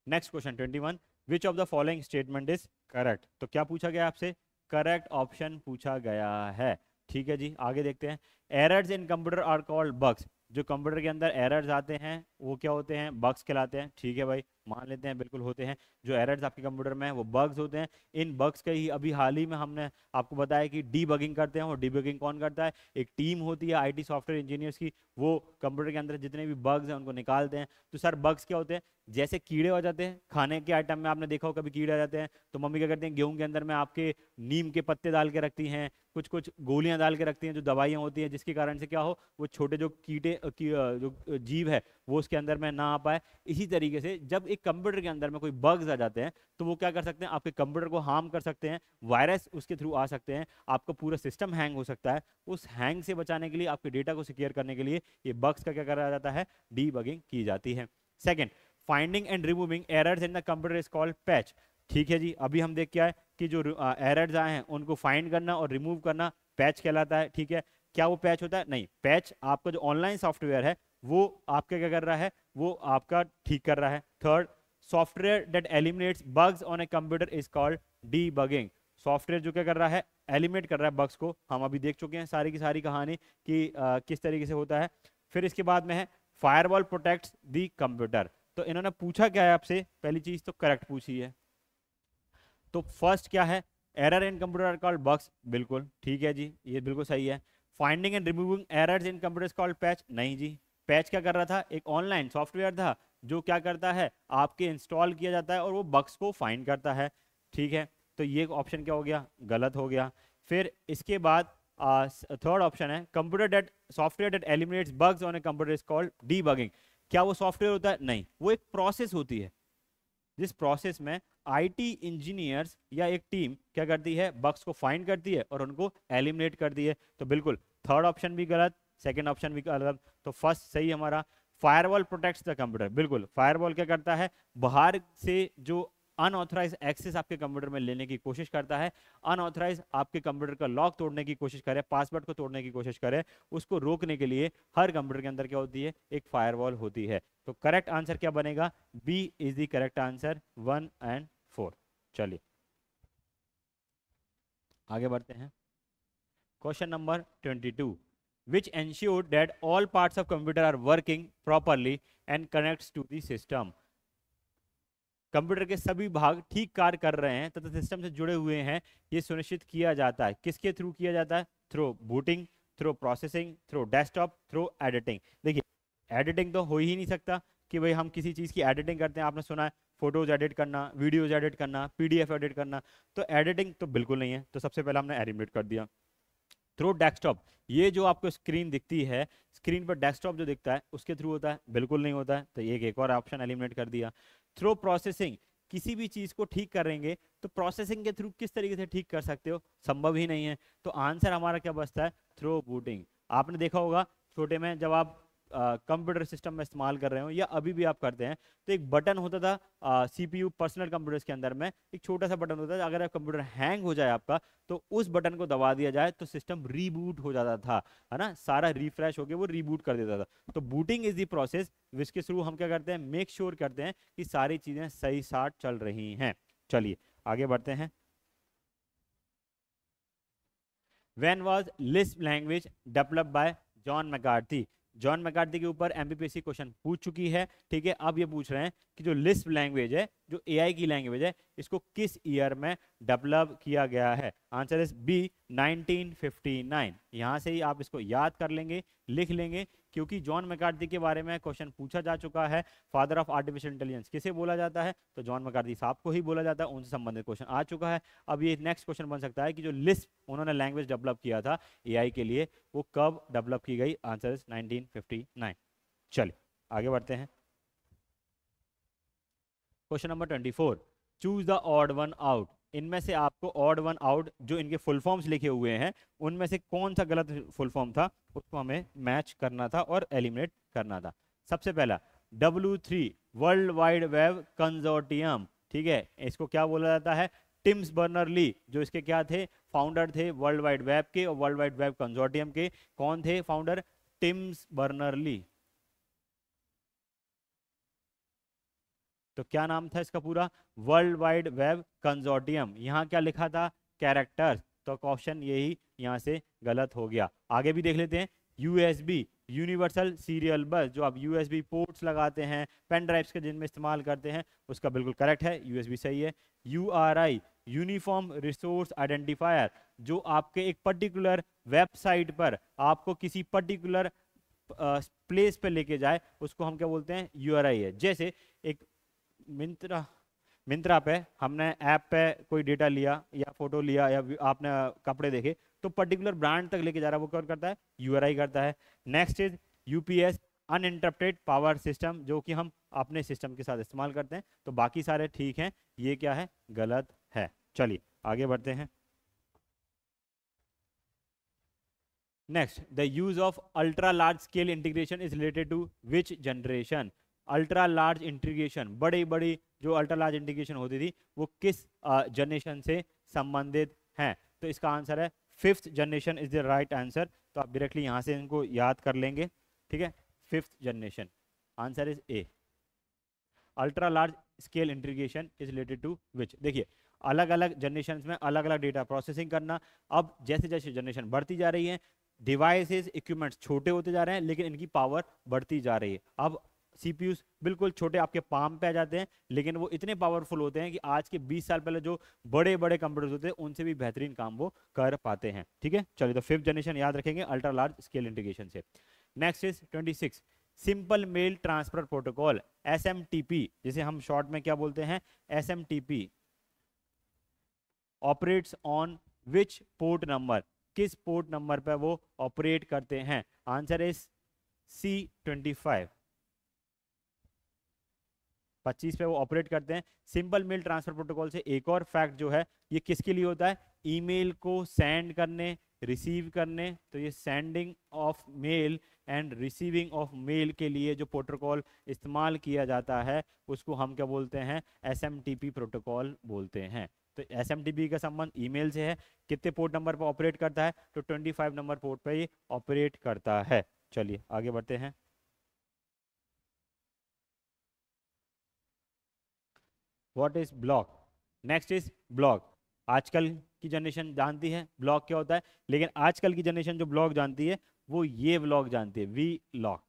Next question 21। Which of the following statement is correct. तो क्या पूछा गया आपसे, करेक्ट ऑप्शन पूछा गया है। ठीक है जी, आगे देखते हैं। Errors in computer are called bugs. जो कंप्यूटर के अंदर एरर्स आते हैं वो क्या होते हैं, बग्स कहलाते हैं। ठीक है भाई, मान लेते हैं बिल्कुल होते हैं। जो एरर्स आपके कंप्यूटर में है वो बग्स होते हैं। इन बग्स का ही अभी हाल ही में हमने आपको बताया कि डीबगिंग करते हैं। वो डीबगिंग कौन करता है, एक टीम होती है आईटी सॉफ्टवेयर इंजीनियर्स की, वो कंप्यूटर के अंदर जितने भी बग्स हैं उनको निकालते हैं। तो सर बग्स क्या होते हैं, जैसे कीड़े हो जाते हैं खाने के आइटम में, आपने देखा हो कभी कीड़े आ जाते हैं, तो मम्मी क्या करती हैं, गेहूं के अंदर में आपके नीम के पत्ते डाल के रखती हैं, कुछ कुछ गोलियां डाल के रखती हैं जो दवाइयां होती हैं, जिसके कारण से क्या हो, वो छोटे जो कीड़े जो जीव है वो उसके अंदर में ना आ पाए। इसी तरीके से जब एक कंप्यूटर के अंदर में कोई बग्स आ जाते हैं तो वो क्या कर सकते हैं, आपके कंप्यूटर को हार्म कर सकते हैं, वायरस उसके थ्रू आ सकते हैं, आपका पूरा सिस्टम हैंग हो सकता है। उस हैंग से बचाने के लिए, आपके डेटा को सिक्योर करने के लिए ये बग्स का क्या करा जाता है, डीबगिंग की जाती है। Second, finding and removing errors in the computer is called patch. ठीक है जी, अभी हम देख के आए कि जो एरर्स आए हैं उनको फाइंड करना और रिमूव करना पैच कहलाता है। ठीक है, क्या वो पैच होता है, नहीं, पैच आपका जो ऑनलाइन सॉफ्टवेयर है वो आपका क्या कर रहा है, वो आपका ठीक कर रहा है। Third, software that eliminates bugs on a computer is called debugging. Software जो क्या कर रहा है, एलिमिनेट कर रहा है बग्स को। हम अभी देख चुके हैं सारी की सारी कहानी कि किस तरीके से होता है। फिर इसके बाद में है फायरवॉल प्रोटेक्ट्स द कंप्यूटर। तो इन्होंने पूछा क्या है आपसे, पहली चीज तो करेक्ट पूछी है। तो फर्स्ट क्या है, error in computer are called bugs, बिल्कुल ठीक है जी, ये बिल्कुल सही है। Finding and removing errors in computer is called patch, नहीं जी। पैच क्या कर रहा था, एक ऑनलाइन सॉफ्टवेयर था जो क्या करता है, आपके इंस्टॉल किया जाता है और वो बग्स को फाइंड करता है। ठीक है, तो ये ऑप्शन क्या हो गया, गलत हो गया। फिर इसके बाद थर्ड ऑप्शन है computer that software that eliminates bugs on a computer is called debugging. क्या वो सॉफ्टवेयर होता है, नहीं, वो एक प्रोसेस होती है जिस प्रोसेस में आईटी इंजीनियर्स या एक टीम क्या करती है, बग्स को फाइंड करती है और उनको एलिमिनेट करती है। तो बिल्कुल थर्ड ऑप्शन भी गलत, सेकंड ऑप्शन भी गलत, तो फर्स्ट सही हमारा। फायरवॉल प्रोटेक्ट्स द कंप्यूटर, बिल्कुल फायरवॉल क्या करता है, बाहर से जो अनऑथराइज एक्सेस आपके कंप्यूटर में लेने की कोशिश करता है, अनऑथराइज आपके कंप्यूटर का लॉक तोड़ने की कोशिश करे, पासवर्ड को तोड़ने की कोशिश करे, उसको रोकने के लिए हर कंप्यूटर के अंदर क्या होती है, एक फायरवॉल होती है। तो करेक्ट आंसर क्या बनेगा, B is the correct answer, 1 और 4। चलिए आगे बढ़ते हैं। Question number 22, which ensure that all parts of computer are working properly and connects to the system। Computer के सभी भाग ठीक कार्य कर रहे हैं तथा सिस्टम से जुड़े हुए हैं, ये सुनिश्चित किया जाता है। किसके थ्रू किया जाता है? Through booting, through processing, through desktop, through editing. देखिए, एडिटिंग तो हो ही नहीं सकता कि भाई हम किसी चीज़ की एडिटिंग करते हैं। आपने सुना है फोटोज एडिट करना, वीडियोज एडिट करना, पीडीएफ एडिट करना, तो एडिटिंग तो बिल्कुल नहीं है। तो सबसे पहले हमने एलिमिनेट कर दिया। थ्रू डेस्कटॉप, ये जो आपको स्क्रीन दिखती है, स्क्रीन पर डेस्कटॉप जो दिखता है उसके थ्रू होता है? बिल्कुल नहीं होता है, तो एक और ऑप्शन एलिमिनेट कर दिया। थ्रू प्रोसेसिंग, किसी भी चीज को ठीक करेंगे तो प्रोसेसिंग के थ्रू किस तरीके से ठीक कर सकते हो? संभव ही नहीं है। तो आंसर हमारा क्या बचता है? Through booting. आपने देखा होगा छोटे में जब आप कंप्यूटर सिस्टम में इस्तेमाल कर रहे हो या अभी भी आप करते हैं, तो एक बटन होता था सीपीयू पर्सनल कंप्यूटर्स के अंदर में, एक छोटा सा बटन होता था। अगर आप कंप्यूटर हैंग हो जाए आपका, तो उस बटन को दबा दिया जाए तो सिस्टम रीबूट हो जाता था, है ना, सारा रिफ्रेश होकर वो रीबूट कर देता था। तो बूटिंग इज द प्रोसेस जिसके थ्रू हम क्या करते हैं? मेक श्योर करते हैं कि सारी चीजें सही साथ चल रही हैं। चलिए आगे बढ़ते हैं। When was Lisp language developed by John McCarthy? John McCarthy के ऊपर एमपीपीएससी क्वेश्चन पूछ चुकी है, ठीक है। अब ये पूछ रहे हैं कि जो लिस्प लैंग्वेज है, जो एआई की लैंग्वेज है, इसको किस ईयर में डेवलप किया गया है? Answer is B 1959। यहां से ही आप इसको याद कर लेंगे, लिख लेंगे, क्योंकि जॉन मैकार्थी के बारे में क्वेश्चन पूछा जा चुका है। फादर ऑफ आर्टिफिशियल इंटेलिजेंस किसे बोला जाता है? तो जॉन मैकार्थी साहब को ही बोला जाता है, उनसे संबंधित क्वेश्चन आ चुका है। अब ये नेक्स्ट क्वेश्चन बन सकता है कि जो लिस्प उन्होंने लैंग्वेज डेवलप किया था एआई के लिए, वो कब डेवलप की गई? Answer is 1959। चलिए आगे बढ़ते हैं। Question number 24, choose the odd one out. इनमें से आपको ऑड वन आउट, जो इनके फुल फॉर्म्स लिखे हुए हैं, उनमें से कौन सा गलत फुल फॉर्म था, उसको हमें मैच करना था और एलिमिनेट करना था। सबसे पहला W3 world wide Web consortium, ठीक है, इसको क्या बोला जाता है? टिम्स बर्नर ली, जो इसके क्या थे? फाउंडर थे वर्ल्ड वाइड वेब के और वर्ल्ड वाइड वेब कंजोर्टियम के। कौन थे फाउंडर? टिम्स बर्नर ली। तो क्या नाम था इसका पूरा? World wide Web Consortium. यहाँ क्या लिखा था? कैरेक्टर्स। तो ऑप्शन यही यहाँ से गलत हो गया। आगे भी देख लेते हैं। यूएसबी यूनिवर्सल सीरियल बस, जो आप यूएसबी पोर्ट्स लगाते हैं पेन ड्राइव्स के जिनमें इस्तेमाल करते हैं, उसका बिल्कुल करेक्ट है, यूएसबी सही है। यूआरआई यूनिफॉर्म रिसोर्स आइडेंटिफायर, जो आपके एक पर्टिकुलर वेबसाइट पर आपको किसी पर्टिकुलर प्लेस पे लेके जाए, उसको हम क्या बोलते हैं? यूआरआई है। जैसे एक मिंत्रा मिंत्रा पे हमने ऐप पे कोई डेटा लिया या फोटो लिया या आपने कपड़े देखे, तो पर्टिकुलर ब्रांड तक लेके जा रहा है, वो क्या करता है? यूआरआई करता है। Next is UPS uninterrupted power system, जो कि हम अपने सिस्टम के साथ इस्तेमाल करते हैं। तो बाकी सारे ठीक हैं, ये क्या है? गलत है। चलिए आगे बढ़ते हैं। Next, the use of ultra large scale integration is related to which generation? Ultra large integration, बड़ी बड़ी जो अल्ट्रा लार्ज इंटीग्रेशन होती थी, वो किस जनरेशन से संबंधित हैं? तो इसका आंसर है fifth generation is the right answer. तो आप डायरेक्टली यहाँ से इनको याद कर लेंगे, ठीक है। Fifth generation, answer is A. Ultra large scale integration is related to which? देखिए, अलग अलग जनरेशन में अलग अलग डेटा प्रोसेसिंग करना। अब जैसे जैसे जनरेशन बढ़ती जा रही है, डिवाइसेस इक्विपमेंट्स छोटे होते जा रहे हैं, लेकिन इनकी पावर बढ़ती जा रही है। अब सीपीयूज बिल्कुल छोटे आपके पाम पे आ जाते हैं, लेकिन वो इतने पावरफुल होते हैं कि आज के 20 साल पहले जो बड़े बड़े कंप्यूटर्स होते हैं, उनसे भी बेहतरीन काम वो कर पाते हैं, ठीक है। चलिए, तो फिफ्थ जनरेशन याद रखेंगे अल्ट्रा लार्ज स्केल इंटीग्रेशन से। Next is 26, simple mail transfer protocol, SMTP, जिसे हम शॉर्ट में क्या बोलते हैं? SMTP, operates on which port number? किस पोर्ट नंबर पर वो ऑपरेट करते हैं? आंसर इज C25, 25 पे वो ऑपरेट करते हैं। सिंपल मेल ट्रांसफर प्रोटोकॉल से एक और फैक्ट जो है, ये किसके लिए होता है? ईमेल को सेंड करने, रिसीव करने। तो ये sending of male and receiving of male के लिए जो प्रोटोकॉल इस्तेमाल किया जाता है, उसको हम क्या बोलते हैं? एसएमटीपी प्रोटोकॉल बोलते हैं। तो एसएमटीपी का संबंध ईमेल से है। कितने पोर्ट नंबर पर ऑपरेट करता है? तो 25 नंबर पोर्ट पर ये ऑपरेट करता है। चलिए आगे बढ़ते हैं। What is block? Next is block. आजकल की जनरेशन जानती है ब्लॉग क्या होता है, लेकिन आजकल की जनरेशन जो ब्लॉग जानती है वो ये व्लॉग जानती है, वी लॉग।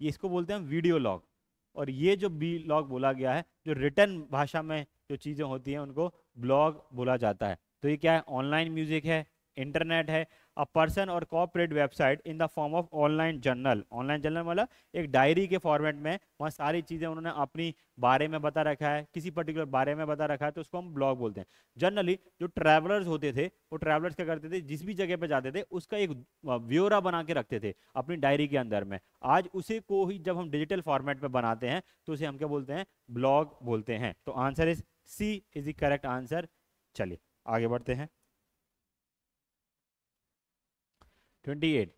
ये इसको बोलते हैं वीडियो लॉग। और ये जो बी लॉग बोला गया है, जो रिटर्न भाषा में जो चीज़ें होती हैं उनको ब्लॉग बोला जाता है। तो ये क्या है, ऑनलाइन म्यूजिक है, इंटरनेट है, अ पर्सन और corporate website in the form of online journal. Online journal मतलब एक डायरी के फॉर्मेट में, वहाँ सारी चीज़ें उन्होंने अपनी बारे में बता रखा है, किसी पर्टिकुलर बारे में बता रखा है, तो उसको हम ब्लॉग बोलते हैं। जनरली जो ट्रैवलर्स होते थे वो ट्रैवलर्स क्या करते थे, जिस भी जगह पे जाते थे उसका एक ब्यौरा बना के रखते थे अपनी डायरी के अंदर में। आज उसे को ही जब हम डिजिटल फॉर्मेट में बनाते हैं तो उसे हम क्या बोलते हैं, ब्लॉग बोलते हैं। तो answer is C is the correct answer. चलिए आगे बढ़ते हैं। 28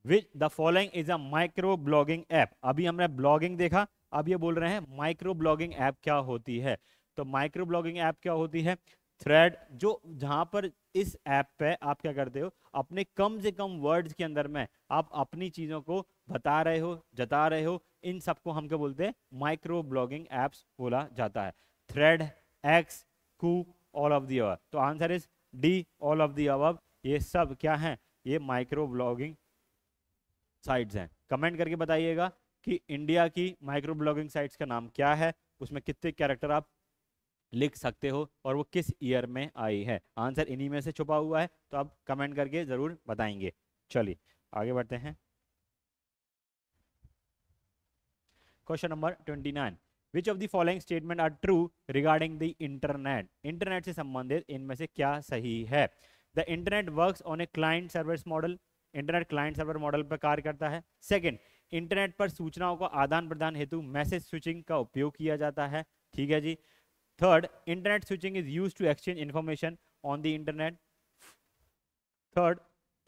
which the following is a micro blogging app. अभी हमने ब्लॉगिंग देखा, अब ये बोल रहे हैं माइक्रो ब्लॉगिंग ऐप क्या होती है। तो माइक्रो ब्लॉगिंग ऐप क्या होती है, थ्रेड, जो जहां पर इस ऐप पे आप क्या करते हो, अपने कम से कम वर्ड्स के अंदर में आप अपनी चीजों को बता रहे हो, जता रहे हो, इन सबको हम क्या बोलते हैं, माइक्रो ब्लॉगिंग एप्स बोला जाता है। Thread, X, Koo, all of the above. तो answer is D, all of the above. ये सब क्या है, ये माइक्रो ब्लॉगिंग साइट्स हैं। कमेंट करके बताइएगा कि इंडिया की माइक्रो ब्लॉगिंग साइट्स का नाम क्या है, उसमें कितने कैरेक्टर आप लिख सकते हो और वो किस ईयर में आई है। आंसर इन्हीं में से छुपा हुआ है, तो आप कमेंट करके जरूर बताएंगे। चलिए आगे बढ़ते हैं। Question number 29, which of the following statement are true regarding the internet. Internet से संबंधित इनमें से क्या सही है। The internet works on a client service model. Internet client server model पर कार्य करता है। सेकंड, इंटरनेट पर सूचनाओं का आदान प्रदान हेतु मैसेज स्विचिंग का उपयोग किया जाता है। ठीक है जी। Third, internet switching is used to exchange information on the internet. Third,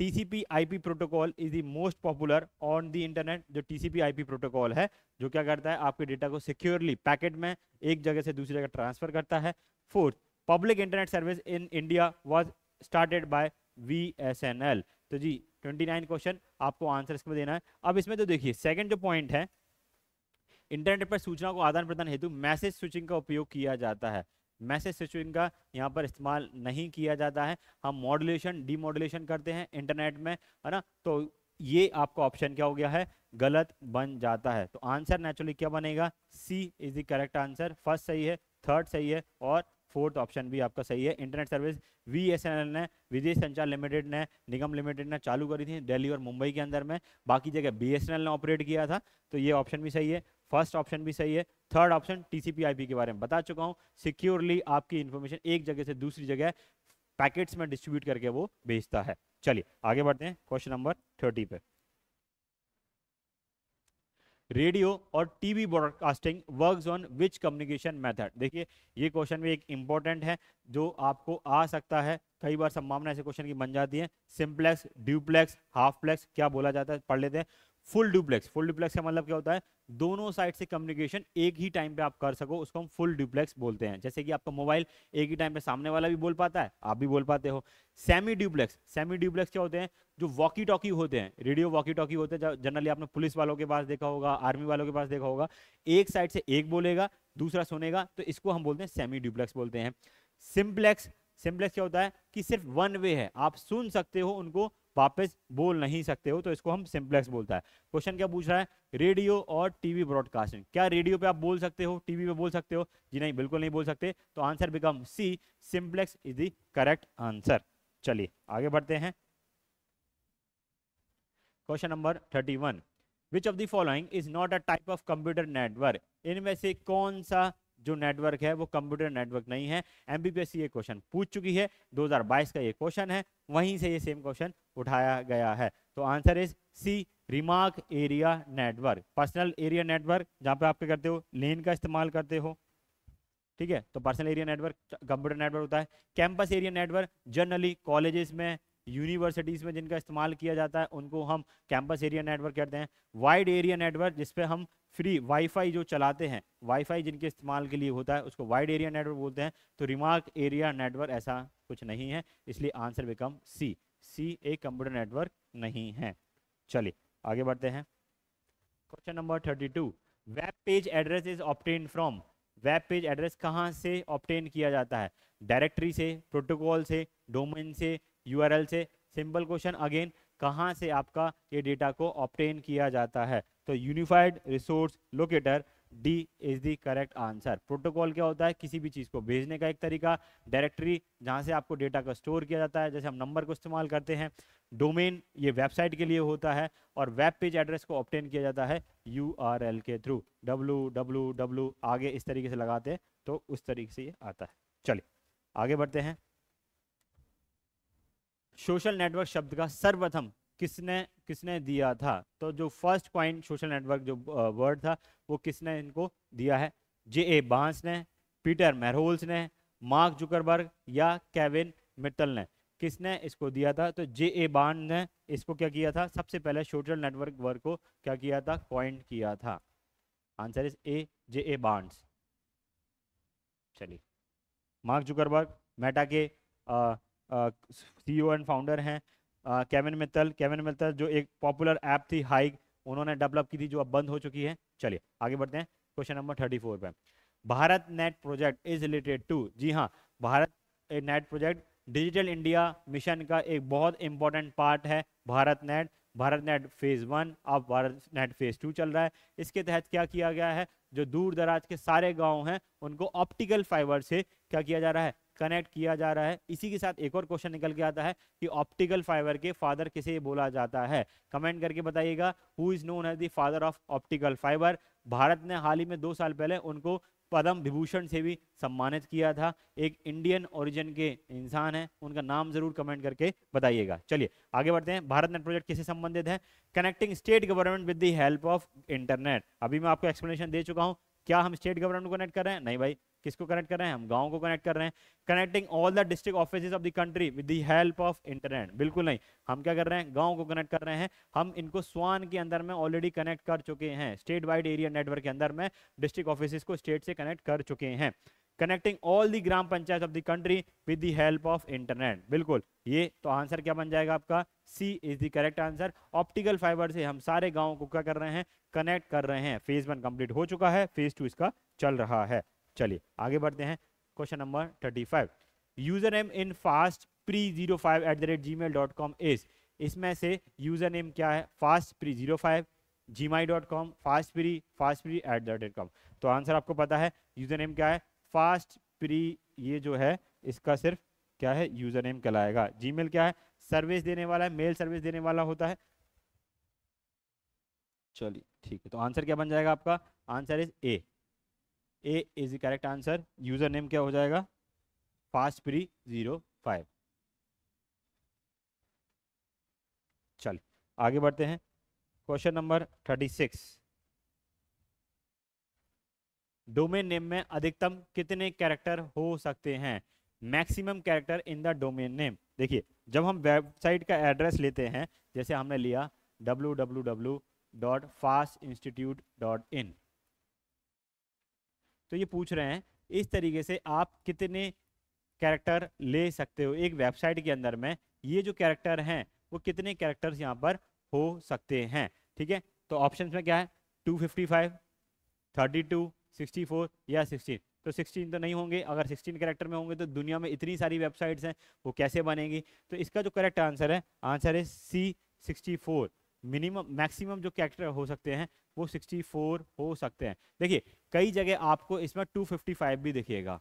TCP IP protocol is the most popular on the internet. जो TCP IP प्रोटोकॉल है जो क्या करता है, आपके डेटा को सिक्योरली पैकेट में एक जगह से दूसरी जगह ट्रांसफर करता है। Fourth, public internet service in India was started by VSNL। तो जी 29 क्वेश्चन आपको आंसर इसमें देना है। अब इसमें तो देखिए सेकंड जो पॉइंट है, इंटरनेट पर सूचनाओं को आदान प्रदान हेतु मैसेज स्विचिंग का उपयोग किया जाता है। मैसेज स्विचिंग का यहाँ पर इस्तेमाल नहीं किया जाता है, हम मॉड्यूलेशन डीमॉड्यूलेशन करते हैं इंटरनेट में, है ना। तो ये आपका ऑप्शन क्या हो गया है, गलत बन जाता है। तो आंसर नेचुरली क्या बनेगा, C is the correct answer. First सही है, थर्ड सही है और फोर्थ ऑप्शन भी आपका सही है। इंटरनेट सर्विस VSNL ने, विदेश संचार लिमिटेड ने, निगम लिमिटेड ने चालू करी थी दिल्ली और मुंबई के अंदर में, बाकी जगह BSNL ने ऑपरेट किया था। तो ये ऑप्शन भी सही है, फर्स्ट ऑप्शन भी सही है। थर्ड ऑप्शन TCP IP के बारे में बता चुका हूँ, सिक्योरली आपकी इंफॉर्मेशन एक जगह से दूसरी जगह पैकेट्स में डिस्ट्रीब्यूट करके वो भेजता है। चलिए आगे बढ़ते हैं क्वेश्चन नंबर 30 पे। रेडियो और TV broadcasting works on which communication method. देखिए ये क्वेश्चन भी एक इंपॉर्टेंट है जो आपको आ सकता है, कई बार संभावना ऐसे क्वेश्चन की बन जाती है। सिंप्लेक्स, ड्यूप्लेक्स, हाफ प्लेक्स क्या बोला जाता है, पढ़ लेते हैं। फुल ड्यूप्लेक्स, फुल ड्यूप्लेक्स का मतलब क्या होता है, दोनों साइड से कम्युनिकेशन एक ही टाइम पे आप कर सको, उसको हम फुल ड्यूप्लेक्स बोलते हैं। जैसे कि आपका मोबाइल एक ही टाइम पे सामने वाला भी बोल पाता है, आप भी बोल पाते हो। सेमी ड्यूप्लेक्स, सेमी ड्यूप्लेक्स क्या होते हैं, जो वॉकी टॉकी होते हैं, रेडियो वॉकी टॉकी होते हैं, जनरली आपने पुलिस वालों के पास देखा होगा, आर्मी वालों के पास देखा होगा, एक साइड से एक बोलेगा दूसरा सुनेगा, तो इसको हम बोलते हैं सेमी ड्यूप्लेक्स बोलते हैं। सिंप्लेक्स, सिंप्लेक्स क्या होता है कि सिर्फ वन वे है, आप सुन सकते हो उनको, वापस बोल नहीं सकते हो, तो इसको हम सिंप्लेक्स बोलता है। क्वेश्चन क्या पूछ रहा है, रेडियो और टीवी ब्रॉडकास्टिंग, क्या रेडियो पे आप बोल सकते हो, टीवी पे बोल सकते हो, जी नहीं, बिल्कुल नहीं बोल सकते। तो answer become C, simplex is the correct answer. चलिए आगे बढ़ते हैं। Question number 31, which of the following is not a type of computer network. इनमें से कौन सा जो नेटवर्क है वो कंप्यूटर नेटवर्क नहीं है। MPPSC ये क्वेश्चन पूछ चुकी है, 2022 का ये क्वेश्चन है, वहीं से ये सेम क्वेश्चन उठाया गया है। तो answer is C, remark area network. Personal area network जहाँ पे आप क्या करते हो, लेन का इस्तेमाल करते हो, ठीक है, तो personal area network computer network होता है। Campus area network generally colleges में, यूनिवर्सिटीज में जिनका इस्तेमाल किया जाता है उनको हम कैंपस एरिया नेटवर्क कहते हैं। वाइड एरिया नेटवर्क जिसपे हम फ्री वाईफाई जो चलाते हैं, वाईफाई जिनके इस्तेमाल के लिए होता है उसको वाइड एरिया नेटवर्क बोलते हैं। तो रिमार्क एरिया नेटवर्क ऐसा कुछ नहीं है, इसलिए आंसर बिकम सी, सी एक कंप्यूटर नेटवर्क नहीं है। चलिए आगे बढ़ते हैं। Question number 32, web page address is obtained from. Web page address कहाँ से ऑब्टेन किया जाता है? डायरेक्टरी से, प्रोटोकॉल से, डोमेन से, यूआरएल से? सिंपल क्वेश्चन अगेन, कहाँ से आपका ये डेटा को ऑब्टेन किया जाता है? तो unified resource locator, D is the correct answer. Protocol क्या होता है? किसी भी चीज को भेजने का एक तरीका। डायरेक्टरी, जहां से आपको डेटा को स्टोर किया जाता है, जैसे हम नंबर को इस्तेमाल करते हैं। डोमेन, ये वेबसाइट के लिए होता है। और वेब पेज एड्रेस को ऑब्टेन किया जाता है यूआरएल के थ्रू। www आगे इस तरीके से लगाते हैं तो उस तरीके से ये आता है। चलिए आगे बढ़ते हैं। सोशल नेटवर्क शब्द का सर्वप्रथम किसने किसने दिया था? तो जो फर्स्ट पॉइंट सोशल नेटवर्क जो वर्ड था वो किसने इनको दिया है? जे.ए. बार्न्स ने, पीटर मैरहोल्स ने, मार्क जुकरबर्ग या केविन मित्तल ने? किसने इसको दिया था? तो जे.ए. बार्न्स ने इसको क्या किया था? सबसे पहले सोशल नेटवर्क वर्ड को क्या किया था? कॉइन किया था। Answer is A, J A. Barnes. चलिए, मार्क जुकरबर्ग मेटा के सीईओ एंड फाउंडर हैं। केविन मित्तल जो एक पॉपुलर ऐप थी हाइक, उन्होंने डेवलप की थी, जो अब बंद हो चुकी है। चलिए आगे बढ़ते हैं क्वेश्चन नंबर 34 पे। Bharat net project is related to? जी हाँ, Bharat net project digital India mission का एक बहुत इंपॉर्टेंट पार्ट है। भारत नेट फेज 1, अब भारत नेट फेज 2 चल रहा है। इसके तहत क्या किया गया है? जो दूर दराज के सारे गांव हैं उनको ऑप्टिकल फाइबर से क्या किया जा रहा है? कनेक्ट किया जा रहा है। इसी के साथ एक और क्वेश्चन निकल के आता है कि ऑप्टिकल फाइबर के फादर किसे बोला जाता है? कमेंट करके बताइएगा, who is known as the father of optical fibre? Bharat ने हाल ही में 2 साल पहले उनको पद्म विभूषण से भी सम्मानित किया था। एक इंडियन ओरिजिन के इंसान है, उनका नाम जरूर कमेंट करके बताइएगा। चलिए आगे बढ़ते हैं। भारत नेट प्रोजेक्ट किससे संबंधित है? Connecting state government with the help of internet. अभी मैं आपको एक्सप्लेनेशन दे चुका हूं। क्या हम स्टेट गवर्नमेंट को कनेक्ट कर रहे हैं? नहीं भाई, किसको कनेक्ट कर रहे हैं? हम गांव को कनेक्ट कर रहे हैं। Connecting all the district offices of the country with the help of internet. बिल्कुल नहीं, हम क्या कर रहे हैं? गांव को कनेक्ट कर रहे हैं। हम इनको स्वान के अंदर में ऑलरेडी कनेक्ट कर चुके हैं। स्टेट वाइड एरिया नेटवर्क के अंदर में डिस्ट्रिक्ट ऑफिसेज को स्टेट से कनेक्ट कर चुके हैं। Connecting all the gram panchayat of the country with the help of internet. बिल्कुल, ये तो आंसर क्या बन जाएगा आपका? C is the correct answer. Optical fibre से हम सारे गांवों को क्या कर रहे हैं? कनेक्ट कर रहे हैं। फेज 1 कंप्लीट हो चुका है, फेज 2 इसका चल रहा है। चलिए आगे बढ़ते हैं। Question number 35। User name in fastpre05@gmail.com is? इसमें से यूजर नेम क्या है? fastpre05, gmail.com, fastpre@com। तो आंसर आपको पता है, यूजर नेम क्या है? fastpre, ये जो है इसका सिर्फ क्या है? यूजर नेम कहलाएगा। जीमेल क्या है? सर्विस देने वाला है, मेल सर्विस देने वाला होता है। चलिए ठीक है, तो आंसर क्या बन जाएगा आपका? Answer is A. A is the correct answer. User name क्या हो जाएगा? fastpre05। चलिए आगे बढ़ते हैं। Question number 36। डोमेन नेम में अधिकतम कितने कैरेक्टर हो सकते हैं? Maximum character in the domain name. देखिए, जब हम वेबसाइट का एड्रेस लेते हैं, जैसे हमने लिया www.fastinstitute.in, तो ये पूछ रहे हैं इस तरीके से आप कितने कैरेक्टर ले सकते हो एक वेबसाइट के अंदर में। ये जो कैरेक्टर हैं वो कितने कैरेक्टर्स यहाँ पर हो सकते हैं? ठीक है, तो ऑप्शंस में क्या है? 255, 32, 64 या 16। तो 16 तो नहीं होंगे। अगर 16 कैरेक्टर में होंगे तो दुनिया में इतनी सारी वेबसाइट्स हैं, वो कैसे बनेंगी? तो इसका जो करेक्ट आंसर है, आंसर है सी, 64। मिनिमम मैक्सिमम जो कैरेक्टर हो सकते हैं वो 64 हो सकते हैं। देखिए, कई जगह आपको इसमें 255 भी दिखेगा,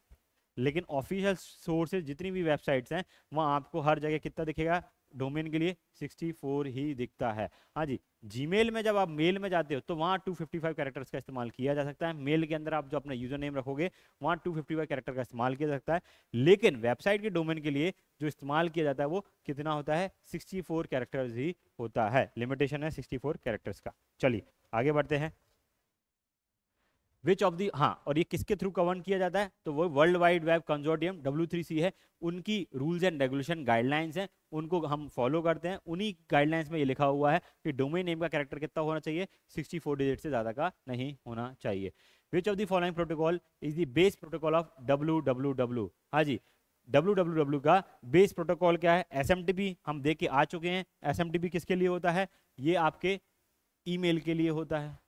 लेकिन ऑफिशियल सोर्सेज जितनी भी वेबसाइट्स हैं वहाँ आपको हर जगह कितना दिखेगा? डोमेन के लिए 64 ही दिखता है। हाँ जी, जीमेल में जब आप मेल में जाते हो तो वहाँ 255 कैरेक्टर्स का इस्तेमाल किया जा सकता है। मेल के अंदर आप जो अपना यूजर नेम रखोगे वहाँ 255 कैरेक्टर का इस्तेमाल किया जा सकता है। लेकिन वेबसाइट के डोमेन के लिए जो इस्तेमाल किया जाता है वो कितना होता है? 64 कैरेक्टर्स ही होता है। लिमिटेशन है 64 कैरेक्टर्स का। चलिए आगे बढ़ते हैं। विच ऑफ दी, हाँ, और ये किसके थ्रू गवर्न किया जाता है? तो वो world wide web consortium W3C है। उनकी रूल्स एंड रेगुलेशन गाइडलाइंस हैं, उनको हम फॉलो करते हैं। उन्हीं गाइडलाइंस में ये लिखा हुआ है कि डोमेन नेम का कैरेक्टर कितना होना चाहिए? 64 डिजिट से ज़्यादा का नहीं होना चाहिए। विच of the following protocol is the base protocol of www? हाँ जी, www का बेस प्रोटोकॉल क्या है? SMTP हम देख के आ चुके हैं। SMTP किसके लिए होता है? ये आपके ईमेल के लिए होता है।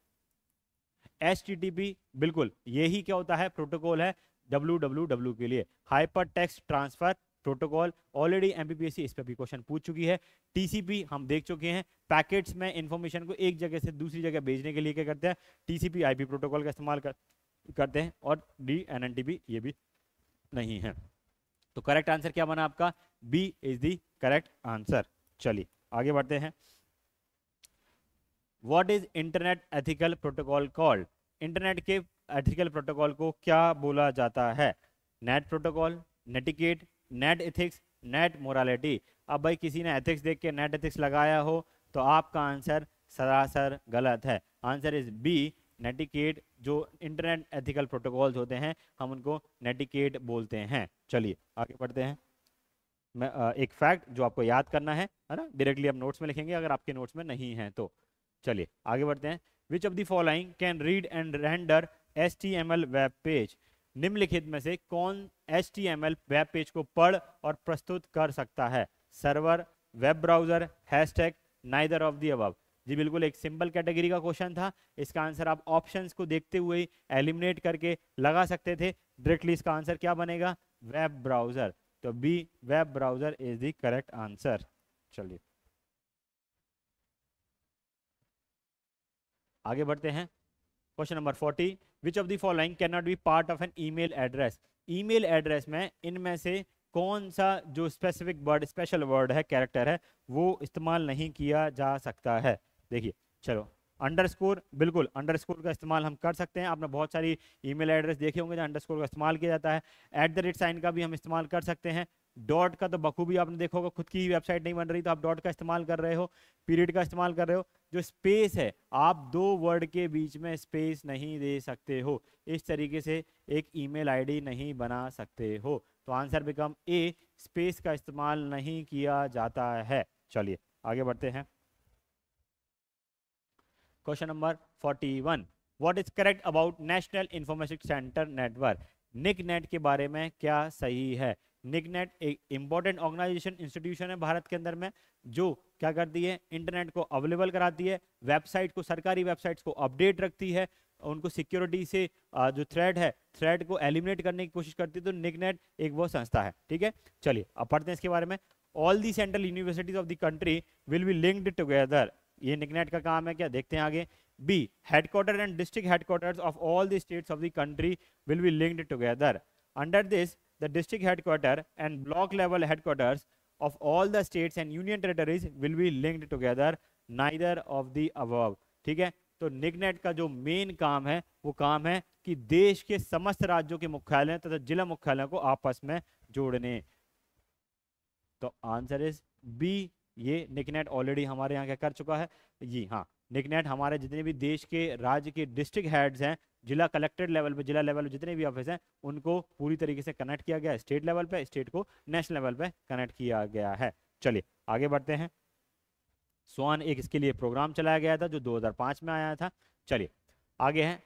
HTTP बिल्कुल यही क्या होता है, प्रोटोकॉल है www के लिए, hyper text transfer protocol. Already MPPSC इस पे भी क्वेश्चन पूछ चुकी है। टीसीपी हम देख चुके हैं, पैकेट्स में इंफॉर्मेशन को एक जगह से दूसरी जगह भेजने के लिए क्या करते हैं, टीसीपी आईपी प्रोटोकॉल का इस्तेमाल करते हैं। और DNNTP ये भी नहीं है। तो करेक्ट आंसर क्या बना आपका, B is the correct answer. चलिए आगे बढ़ते हैं। What is internet ethical protocol called? Internet के एथिकल प्रोटोकॉल को क्या बोला जाता है? Net protocol, netiquette, net ethics, net morality. अब भाई किसी ने एथिक्स देख के नेट एथिक्स लगाया हो तो आपका आंसर सरासर गलत है। Answer is B, netiquette. जो इंटरनेट एथिकल प्रोटोकॉल्स होते हैं हम उनको नेटिकेट बोलते हैं। चलिए आगे बढ़ते हैं। मैं एक फैक्ट जो आपको याद करना है ना, डायरेक्टली आप नोट्स में लिखेंगे अगर आपके नोट्स में नहीं है तो। चलिए आगे बढ़ते हैं। विच of the following can read and render HTML web page? निम्नलिखित में से कौन HTML वेब पेज को पढ़ और प्रस्तुत कर सकता है? Server, web browser, hashtag, neither of the above. जी बिल्कुल, एक सिंपल कैटेगरी का क्वेश्चन था। इसका आंसर आप ऑप्शंस को देखते हुए ही एलिमिनेट करके लगा सकते थे। डायरेक्टली इसका आंसर क्या बनेगा, वेब ब्राउजर। तो B, web browser is the correct answer. चलिए आगे बढ़ते हैं। Question number 40, which of the following can not be part of an email address? Email address में इनमें से कौन सा जो स्पेसिफिक वर्ड, स्पेशल वर्ड है, कैरेक्टर है, वो इस्तेमाल नहीं किया जा सकता है? देखिए चलो, अंडरस्कोर, बिल्कुल अंडरस्कोर का इस्तेमाल हम कर सकते हैं। आपने बहुत सारी ईमेल एड्रेस देखे होंगे जहाँ अंडरस्कोर का इस्तेमाल किया जाता है। @ साइन का भी हम इस्तेमाल कर सकते हैं। डॉट का तो बखूबी आपने देखा होगा, खुद की ही वेबसाइट नहीं बन रही तो आप डॉट का इस्तेमाल कर रहे हो, पीरियड का इस्तेमाल कर रहे हो। जो स्पेस है, आप दो वर्ड के बीच में स्पेस नहीं दे सकते हो। इस तरीके से एक ईमेल आईडी नहीं बना सकते हो। तो आंसर बिकम ए, स्पेस का इस्तेमाल नहीं किया जाता है। चलिए आगे बढ़ते हैं। Question number 41, what is correct about national information centre network? NICNET के बारे में क्या सही है? निकनेट एक इंपॉर्टेंट ऑर्गेनाइजेशन, इंस्टीट्यूशन है भारत के अंदर में, जो क्या करती है, इंटरनेट को अवेलेबल कराती है, वेबसाइट को, सरकारी वेबसाइट्स को अपडेट रखती है, उनको सिक्योरिटी से जो थ्रेड है, थ्रेड को एलिमिनेट करने की कोशिश करती है। तो निकनेट एक वो संस्था है। ठीक है, चलिए अब पढ़ते हैं इसके बारे में। All the central universities of the country will be linked together. ये निकनेट का काम है क्या, देखते हैं आगे। B, headquarter and district headquarters of all the states of the country will be linked together. Under this the district headquarter and block level headquarters of all the states and union territories will be linked together, neither of the above। ठीक है, तो निकनेट का जो main काम है वो काम है कि देश के समस्त राज्यों के मुख्यालय तथा जिला मुख्यालयों को आपस में जोड़ने। तो आंसर इज बी, ये निकनेट ऑलरेडी हमारे यहाँ क्या कर चुका है, जी हाँ, निकनेट हमारे जितने भी देश के राज्य के डिस्ट्रिक्ट हेड्स हैं, जिला कलेक्टेड लेवल पे, जिला लेवल पे जितने भी ऑफिस हैं, उनको पूरी तरीके से कनेक्ट किया गया है। स्टेट लेवल पे, स्टेट को नेशनल लेवल पे कनेक्ट किया गया है। चलिए आगे बढ़ते हैं। स्वान एक इसके लिए प्रोग्राम चलाया गया था जो 2005 में आया था। चलिए आगे हैं।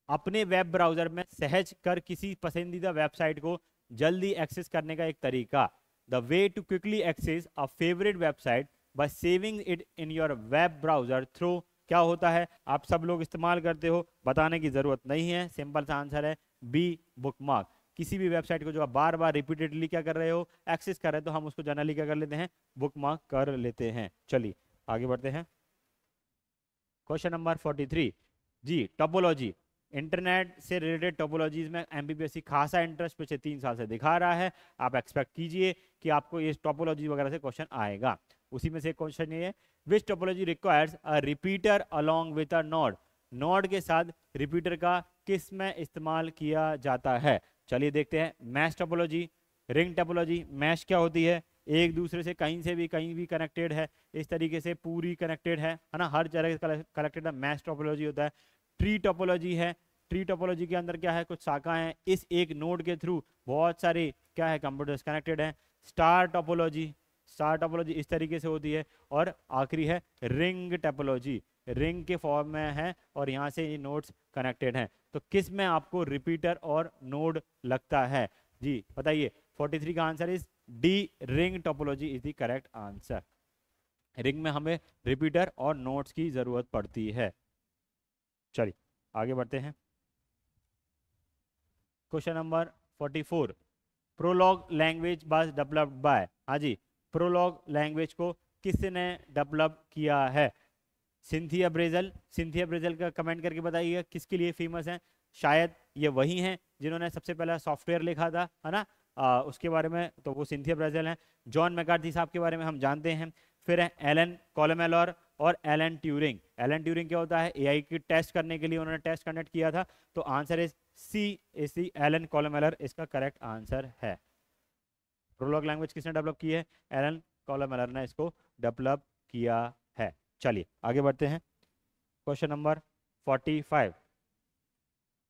अपने वेब ब्राउजर में सहज कर किसी पसंदीदा वेबसाइट को जल्दी एक्सेस करने का एक तरीका। The way to quickly access a favourite website by saving it in your web browser through, क्या होता है, आप सब लोग इस्तेमाल करते हो, बताने की जरूरत नहीं है, सिंपल सा आंसर है बी, बुकमार्क। किसी भी वेबसाइट को जो आप बार बार रिपीटेडली क्या कर रहे हो, एक्सेस कर रहे हो, तो हम उसको जनरली क्या कर लेते हैं, बुकमार्क कर लेते हैं। चलिए आगे बढ़ते हैं। क्वेश्चन नंबर 43, जी टोपोलॉजी, इंटरनेट से रिलेटेड टोपोलॉजीज में एमपीपीएससी खासा इंटरेस्ट पिछले 3 साल से दिखा रहा है। आप एक्सपेक्ट कीजिए कि आपको ये टोपोलॉजी वगैरह से क्वेश्चन आएगा। उसी में से एक क्वेश्चन ये है, which topology requires a repeater along with a node? Node के साथ रिपीटर का किस में इस्तेमाल किया जाता है? चलिए देखते हैं। Mesh topology, ring topology. Mesh क्या होती है, एक दूसरे से कहीं भी कनेक्टेड है, इस तरीके से पूरी कनेक्टेड है ना, हर जगह कनेक्टेड है, मैश टोपोलॉजी होता है। ट्री टोपोलॉजी है, ट्री टोपोलॉजी के अंदर क्या है, कुछ शाखाएं हैं, इस एक नोड के थ्रू बहुत सारे क्या है, कंप्यूटर्स कनेक्टेड हैं। स्टार टोपोलॉजी, स्टार टोपोलॉजी इस तरीके से होती है। और आखिरी है रिंग टोपोलॉजी, रिंग के फॉर्म में है और यहाँ से ये नोड्स कनेक्टेड हैं। तो किस में आपको रिपीटर और नोड लगता है, जी बताइए। 43 का answer is D, ring topology is the correct answer. Ring में हमें रिपीटर और नोड्स की जरूरत पड़ती है। चलिए आगे बढ़ते हैं। Question number 44, Prolog language was developed by, हाँ जी, प्रोलॉग लैंग्वेज को किसने डेवलप किया है? सिंथिया ब्रेजल। सिंथिया ब्रेजल का कमेंट करके बताइएगा किसके लिए फेमस है। शायद ये वही हैं जिन्होंने सबसे पहला सॉफ्टवेयर लिखा था, है ना, उसके बारे में तो वो सिंथिया ब्रेजल हैं। जॉन मैकार्थी साहब के बारे में हम जानते हैं। फिर है एलन कोलोमेलर और एलन ट्यूरिंग। एलन ट्यूरिंग क्या होता है? एआई की टेस्ट करने के लिए उन्होंने टेस्ट कंडक्ट किया था। तो आंसर इज सी एलन कोलोमेलर इसका करेक्ट आंसर है। प्रोलॉग लैंग्वेज किसने डेवलप की है? एलन कोलोमेलर ने इसको डेवलप किया है। चलिए आगे बढ़ते हैं। Question number 45,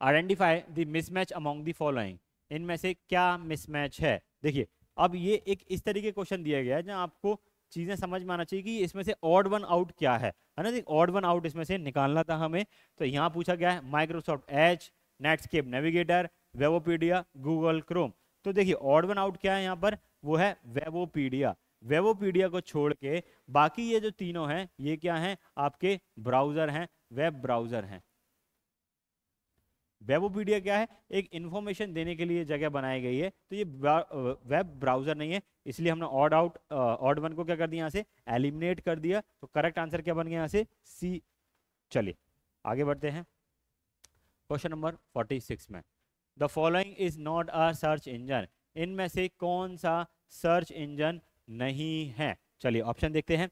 identify the mismatch among the following. इनमें से क्या मिसमैच है? देखिए अब ये एक इस तरीके क्वेश्चन दिया गया है जहां आपको चीजें समझ में आना चाहिए कि इसमें से ऑड वन आउट क्या है ना। ऑड वन आउट इसमें से निकालना था हमें। तो यहाँ पूछा गया है Microsoft Edge, Netscape navigator, वेबोपीडिया, Google Chrome. तो देखिए ऑड वन आउट क्या है यहाँ पर? वो है वेबोपीडिया। वेबोपीडिया को छोड़ के बाकी ये जो तीनों हैं ये क्या हैं? आपके ब्राउजर हैं, वेब ब्राउजर हैं। वेबोपीडिया क्या है? एक इंफॉर्मेशन देने के लिए जगह बनाई गई है। तो ये वेब ब्राउजर नहीं है, इसलिए हमने ऑड वन को क्या कर दिया? यहाँ से एलिमिनेट कर दिया। तो करेक्ट आंसर क्या बन गया यहाँ से? सी। चलिए आगे बढ़ते हैं। क्वेश्चन नंबर 46 में, the following is not a search engine. इनमें से कौन सा सर्च इंजन नहीं है? चलिए ऑप्शन देखते हैं।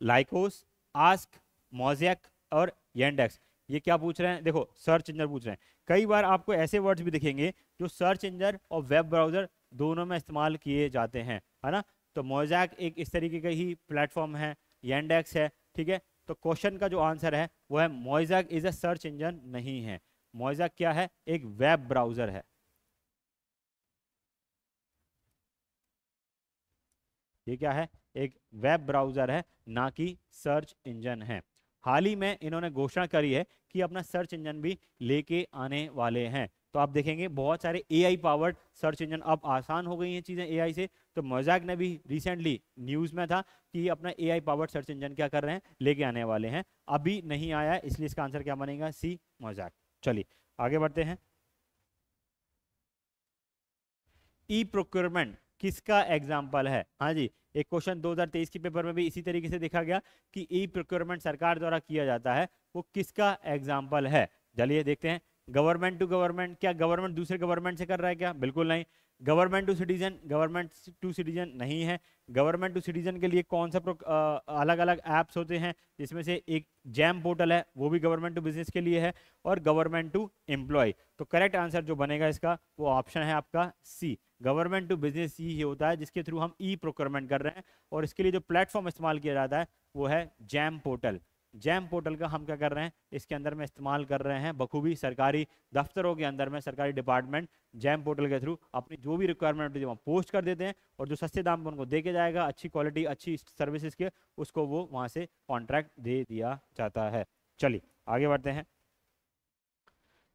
लाइकोस, आस्क, मोज़ेक और येंडेक्स। ये क्या पूछ रहे हैं? देखो सर्च इंजन पूछ रहे हैं। कई बार आपको ऐसे वर्ड्स भी दिखेंगे जो सर्च इंजन और वेब ब्राउजर दोनों में इस्तेमाल किए जाते हैं, है ना। तो मोज़ेक एक इस तरीके का ही प्लेटफॉर्म है, येंडेक्स है, ठीक है। तो क्वेश्चन का जो आंसर है वो है mosaic is a search engine नहीं है। मोज़ेक क्या है? एक वेब ब्राउजर है। ये क्या है? एक वेब ब्राउजर है, ना कि सर्च इंजन है। हाल ही में इन्होंने घोषणा करी है कि अपना सर्च इंजन भी लेके आने वाले हैं। तो आप देखेंगे बहुत सारे एआई पावर्ड सर्च इंजन, अब आसान हो गई हैं चीज़ें एआई से। तो मोज़ेक ने भी रिसेंटली न्यूज़ में था कि अपना एआई पावर्ड सर्च इंजन क्या कर रहे हैं? लेके आने वाले हैं। अभी नहीं आया है, इसलिए इसका आंसर क्या बनेगा? सी, मोज़ेक। चलिए आगे बढ़ते हैं। ई प्रोक्योरमेंट किसका एग्जाम्पल है? हाँ जी, एक क्वेश्चन 2023 के पेपर में भी इसी तरीके से देखा गया कि ई प्रोक्योरमेंट सरकार द्वारा किया जाता है, वो किसका एग्जाम्पल है? चलिए देखते हैं। गवर्नमेंट टू गवर्नमेंट, क्या गवर्नमेंट दूसरे गवर्नमेंट से कर रहा है क्या? बिल्कुल नहीं। Government to citizen, government to citizen नहीं है। गवर्नमेंट टू सिटीजन के लिए कौन सा अलग अलग ऐप्स होते हैं, जिसमें से एक जैम पोर्टल है, वो भी गवर्नमेंट टू बिजनेस के लिए है, और गवर्नमेंट टू एम्प्लॉय। तो करेक्ट आंसर जो बनेगा इसका वो ऑप्शन है आपका सी, गवर्नमेंट टू बिजनेस ही होता है जिसके थ्रू हम ई प्रोक्योरमेंट कर रहे हैं। और इसके लिए जो प्लेटफॉर्म इस्तेमाल किया जाता है वो है जैम पोर्टल। जैम पोर्टल का हम क्या कर रहे हैं? इसके अंदर में इस्तेमाल कर रहे हैं बखूबी। सरकारी दफ्तरों के अंदर में सरकारी डिपार्टमेंट जैम पोर्टल के थ्रू अपनी जो भी रिक्वायरमेंट होती है वहाँ पोस्ट कर देते हैं, और जो सस्ते दाम पर उनको दे के जाएगा, अच्छी क्वालिटी अच्छी सर्विसेज के, उसको वो वहाँ से कॉन्ट्रैक्ट दे दिया जाता है। चलिए आगे बढ़ते हैं।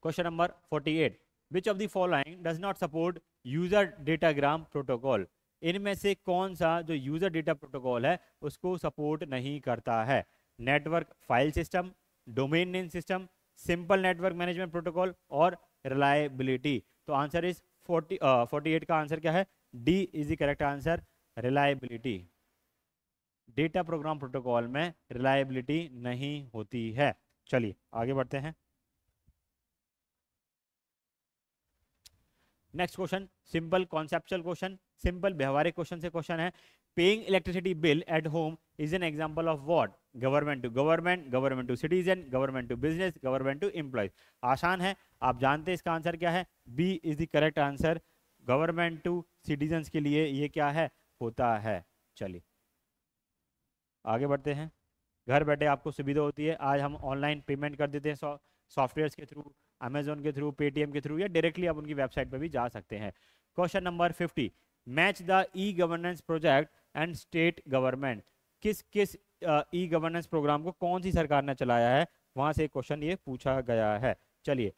Question number 48, which of the following does not support user datagram protocol. इनमें से कौन सा जो यूजर डेटा प्रोटोकॉल है उसको सपोर्ट नहीं करता है? Network file system, domain name system, simple network management protocol और रिलायबिलिटी। तो आंसर इज 48 का आंसर क्या है? D is the correct answer, reliability. Data program protocol में रिलायबिलिटी नहीं होती है। चलिए आगे बढ़ते हैं। Next question simple conceptual question, simple व्यवहारिक क्वेश्चन से क्वेश्चन है, paying electricity bill at home is an example of what? Government to government, government to citizen, government to business, government to employ. आसान है, आप जानते हैं इसका आंसर क्या है? B is the correct answer, government to citizen के लिए ये क्या है? होता है। चलिए आगे बढ़ते हैं। घर बैठे आपको सुविधा होती है, आज हम ऑनलाइन पेमेंट कर देते हैं सॉफ्टवेयर के थ्रू, अमेजोन के थ्रू, पेटीएम के थ्रू, या डायरेक्टली आप उनकी वेबसाइट पर भी जा सकते हैं। Question number 50, match the e governance project and state government. किस किस ई गवर्नेंस प्रोग्राम को कौन सी सरकार ने चलाया है? वहां से क्वेश्चन ये पूछा गया है। चलिए,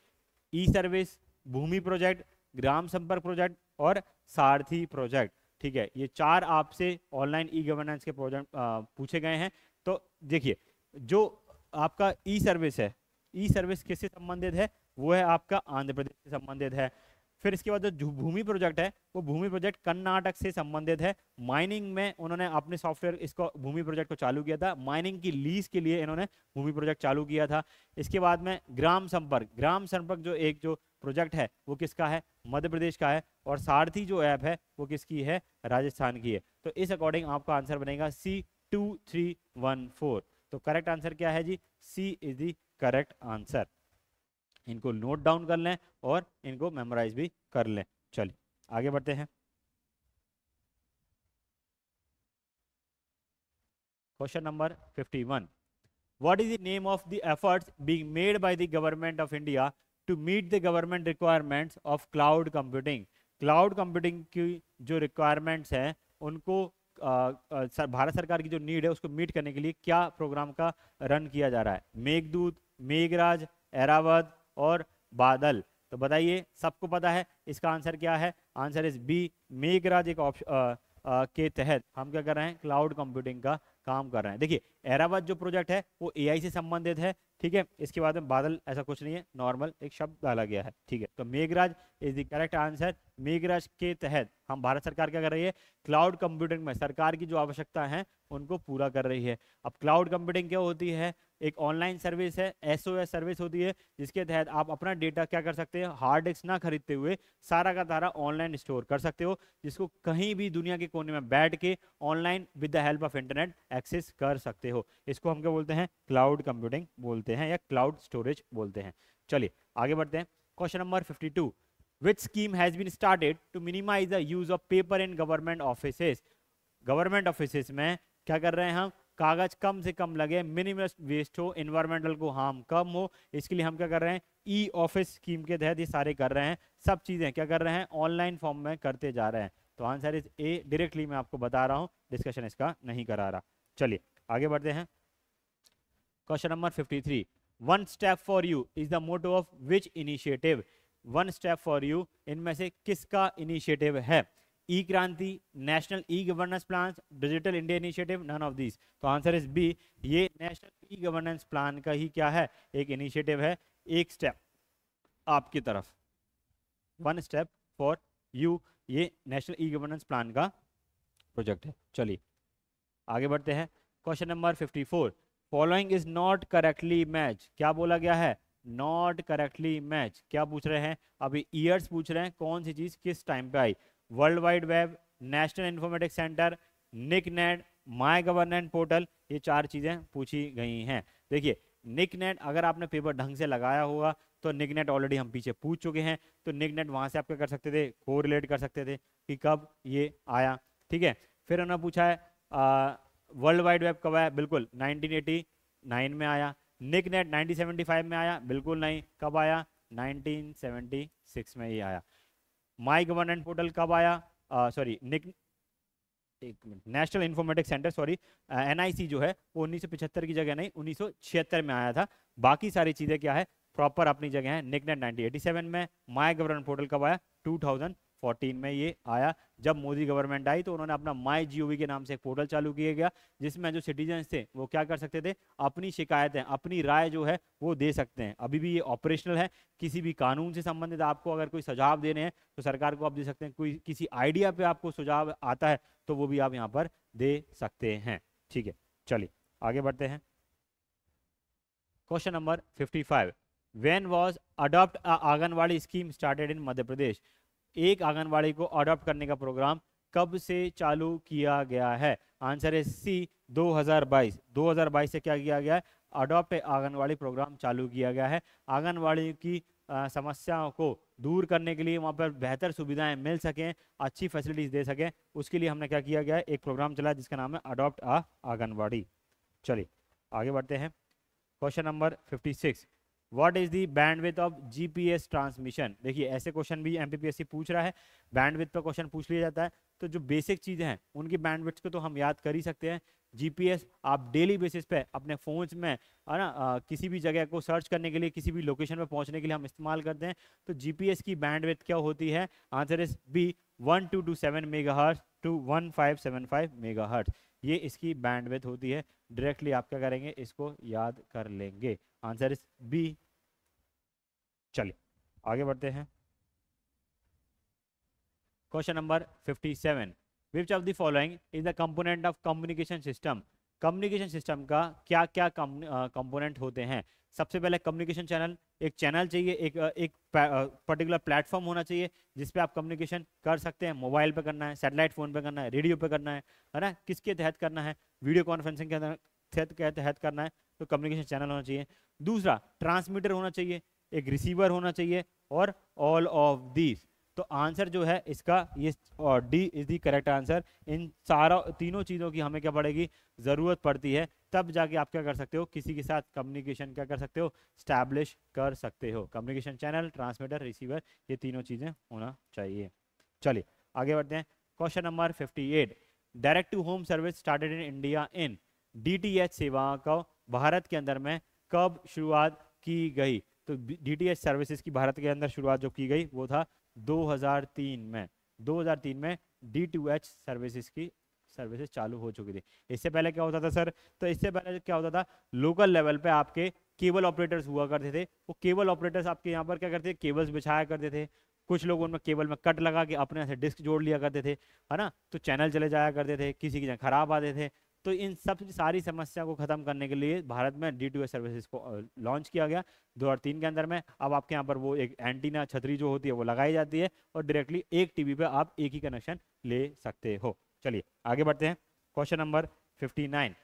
ई सर्विस, भूमि प्रोजेक्ट, ग्राम संपर्क प्रोजेक्ट और सारथी प्रोजेक्ट। ठीक है, ये चार आपसे ऑनलाइन ई गवर्नेंस के प्रोजेक्ट पूछे गए हैं। तो देखिए, जो आपका ई सर्विस है, ई सर्विस किससे संबंधित है, वो है आपका आंध्र प्रदेश से संबंधित है। फिर इसके बाद जो भूमि प्रोजेक्ट है वो भूमि प्रोजेक्ट कर्नाटक से संबंधित है। माइनिंग में उन्होंने अपने सॉफ्टवेयर इसको भूमि प्रोजेक्ट को चालू किया था, माइनिंग की लीज के लिए इन्होंने भूमि प्रोजेक्ट चालू किया था। इसके बाद में ग्राम संपर्क जो एक जो प्रोजेक्ट है वो किसका है, मध्य प्रदेश का है। और सारथी जो ऐप है वो किसकी है, राजस्थान की है। तो इस अकॉर्डिंग आपका आंसर बनेगा C2314। तो करेक्ट आंसर क्या है जी, सी इज द करेक्ट आंसर। इनको नोट डाउन कर लें और इनको मेमोराइज भी कर लें। चलिए आगे बढ़ते हैं। Question number 51, what is the name of the efforts being made by the government of India to meet the government requirements of cloud computing. Cloud computing की जो रिक्वायरमेंट्स हैं उनको भारत सरकार की जो नीड है उसको मीट करने के लिए क्या प्रोग्राम का रन किया जा रहा है, मेघदूत, मेघराज, ऐरावत और बादल। तो बताइए, सबको पता है इसका आंसर क्या है, आंसर इज बी, मेघराज एक ऑप्शन के तहत हम क्या कर रहे हैं, क्लाउड कंप्यूटिंग का काम कर रहे हैं। देखिए ऐरावत जो प्रोजेक्ट है वो एआई से संबंधित है, ठीक है। इसके बाद में बादल ऐसा कुछ नहीं है, नॉर्मल एक शब्द डाला गया है, ठीक है। तो Meghraj is the correct answer. Meghraj के तहत हम भारत सरकार क्या कर रही है, क्लाउड कंप्यूटिंग में सरकार की जो आवश्यकता है उनको पूरा कर रही है। अब क्लाउड कंप्यूटिंग क्या होती है, एक ऑनलाइन सर्विस है, एसओएस सर्विस होती है, जिसके तहत आप अपना डेटा क्या कर सकते हैं, हार्ड डिस्क ना खरीदते हुए सारा का सारा ऑनलाइन स्टोर कर सकते हो, जिसको कहीं भी दुनिया के कोने में बैठ के online with the help of internet access कर सकते हो। इसको हम क्या बोलते हैं, क्लाउड कंप्यूटिंग बोलते हैं या क्लाउड स्टोरेज बोलते हैं। चलिए आगे बढ़ते हैं। Question number 52, which scheme has been started to minimize the use of paper in government offices। Government offices में क्या कर रहे हैं हम, कागज कम से कम लगे, मिनिमम वेस्ट हो, एनवायरमेंटल को हार्म कम हो, इसके लिए हम क्या कर रहे हैं, ई ऑफिस स्कीम के तहत ये सारे कर रहे हैं। सब चीजें क्या कर रहे हैं, ऑनलाइन फॉर्म में करते जा रहे हैं। तो आंसर इज ए, डायरेक्टली मैं आपको बता रहा हूं, डिस्कशन इसका नहीं करा रहा। चलिए आगे बढ़ते हैं। Question number 53, one step for you is the motto of which initiative. One step for you इनमें से किसका इनिशिएटिव है, e Kranti, national e governance plan, digital India initiative, none of these. तो आंसर इज बी, ये national e governance plan का ही क्या है, एक इनिशिएटिव है, एक स्टेप आपकी तरफ। वन स्टेप फॉर यू ये नेशनल ई गवर्नेंस प्लान का प्रोजेक्ट है। चलिए आगे बढ़ते हैं। Question number 54, following is not correctly match. क्या बोला गया है, नॉट करेक्टली मैच। क्या पूछ रहे हैं, अभी ईयर्स पूछ रहे हैं, कौन सी चीज किस टाइम पे आई, world wide web, national informatics centre, NIC net, my governance portal, ये चार चीजें पूछी गई हैं। देखिए निक नेट अगर आपने पेपर ढंग से लगाया होगा तो निक नेट ऑलरेडी हम पीछे पूछ चुके हैं, तो निक नेट वहां से आप क्या कर सकते थे, कोरिलेट कर सकते थे कि कब ये आया, ठीक है। फिर उन्होंने पूछा है वर्ल्ड वाइड वेब कब आया, बिल्कुल 1989 में आया। निक नेट 1975 में आया, बिल्कुल नहीं, कब आया, 1976 में ही आया। माई गवर्नेंस पोर्टल कब आया, सॉरी निक, एक minute, national informatics centre, sorry NIC जो है वो 1975 की जगह नहीं 1976 में आया था। बाकी सारी चीजें क्या है, प्रॉपर अपनी जगह है। निकनेट 1987 में, माई गवर्नेंस पोर्टल कब आया, 2014 में ये आया। जब मोदी गवर्नमेंट आई तो उन्होंने अपना माई जीओवी के नाम से एक पोर्टल चालू किया गया, जिसमें जो सिटीजन थे वो क्या कर सकते थे, अपनी शिकायतें, अपनी राय जो है वो दे सकते हैं। अभी भी ये ऑपरेशनल है, किसी भी कानून से संबंधित आपको अगर कोई सुझाव देने हैं तो सरकार को आप दे सकते हैं। कोई किसी आइडिया पे आपको सुझाव आता है तो वो भी आप यहाँ पर दे सकते हैं, ठीक है। चलिए आगे बढ़ते हैं। Question number 55, when was adopt anganwadi scheme started in Madhya Pradesh. एक आंगनवाड़ी को अडॉप्ट करने का प्रोग्राम कब से चालू किया गया है, आंसर है सी 2022। 2022 से क्या किया गया है, अडॉप्ट आंगनवाड़ी प्रोग्राम चालू किया गया है। आंगनवाड़ी की समस्याओं को दूर करने के लिए, वहाँ पर बेहतर सुविधाएं मिल सकें, अच्छी फैसिलिटीज दे सकें, उसके लिए हमने क्या किया गया है, एक प्रोग्राम चला जिसका नाम है अडॉप्ट आंगनवाड़ी। चलिए आगे बढ़ते हैं। Question number 56, what is the bandwidth of GPS transmission. देखिए ऐसे क्वेश्चन भी एमपीपीएससी पूछ रहा है, बैंडविड्थ पर क्वेश्चन पूछ लिया जाता है, तो जो बेसिक चीजें हैं उनकी बैंडविड्थ को तो हम याद कर ही सकते हैं। जीपीएस आप डेली बेसिस पे अपने फोन्स में है ना, किसी भी जगह को सर्च करने के लिए, किसी भी लोकेशन पे पहुंचने के लिए हम इस्तेमाल करते हैं। तो जीपीएस की बैंडविड्थ क्या होती है, answer is B 1227 megahertz to 1575 megahertz. ये इसकी बैंडविड्थ होती है। डायरेक्टली आप क्या करेंगे, इसको याद कर लेंगे। Answer is B. चलिए आगे बढ़ते हैं। Question number 57, which of the following is the component of communication system. Communication system का क्या क्या कंपोनेंट होते हैं। सबसे पहले कम्युनिकेशन चैनल, एक चैनल चाहिए, एक पर्टिकुलर प्लेटफॉर्म होना चाहिए जिसपे आप कम्युनिकेशन कर सकते हैं। मोबाइल पे करना है, सैटेलाइट फोन पे करना है, रेडियो पे करना है ना, किसके तहत करना है, वीडियो कॉन्फ्रेंसिंग के तहत करना है, तो कम्युनिकेशन चैनल होना चाहिए। दूसरा ट्रांसमीटर होना चाहिए, एक रिसीवर होना चाहिए, और ऑल ऑफ दीज। तो आंसर जो है इसका ये D is the correct answer. इन सारा तीनों चीज़ों की हमें क्या पड़ेगी, ज़रूरत पड़ती है, तब जाके आप क्या कर सकते हो, किसी के साथ कम्युनिकेशन क्या कर सकते हो, स्टैब्लिश कर सकते हो। कम्युनिकेशन चैनल, ट्रांसमीटर, रिसीवर, ये तीनों चीज़ें होना चाहिए। चलिए आगे बढ़ते हैं। Question number 58, direct to home service started in India in. DTH सेवा को भारत के अंदर में कब शुरुआत की गई। तो डीटीएच सर्विसेज की भारत के अंदर शुरुआत जो की गई वो था 2003 में। 2003 में D2H सर्विसेज की सर्विसेज चालू हो चुकी थी। इससे पहले क्या होता था सर, तो इससे पहले क्या होता था, लोकल लेवल पे आपके केबल ऑपरेटर्स हुआ करते थे। वो केबल ऑपरेटर्स आपके यहाँ पर क्या करते थे, केबल्स बिछाया करते थे। कुछ लोग उनमें केबल में कट लगा के अपने से डिस्क जोड़ लिया करते थे, है ना, तो चैनल चले जाया करते थे, किसी की खराब आते थे। तो इन सब सारी समस्या को खत्म करने के लिए भारत में D2H सर्विसेज को लॉन्च किया गया 2003 के अंदर में। अब आपके यहाँ पर वो एक एंटीना छतरी जो होती है वो लगाई जाती है, और डायरेक्टली एक टीवी पे आप एक ही कनेक्शन ले सकते हो। चलिए आगे बढ़ते हैं। Question number 59,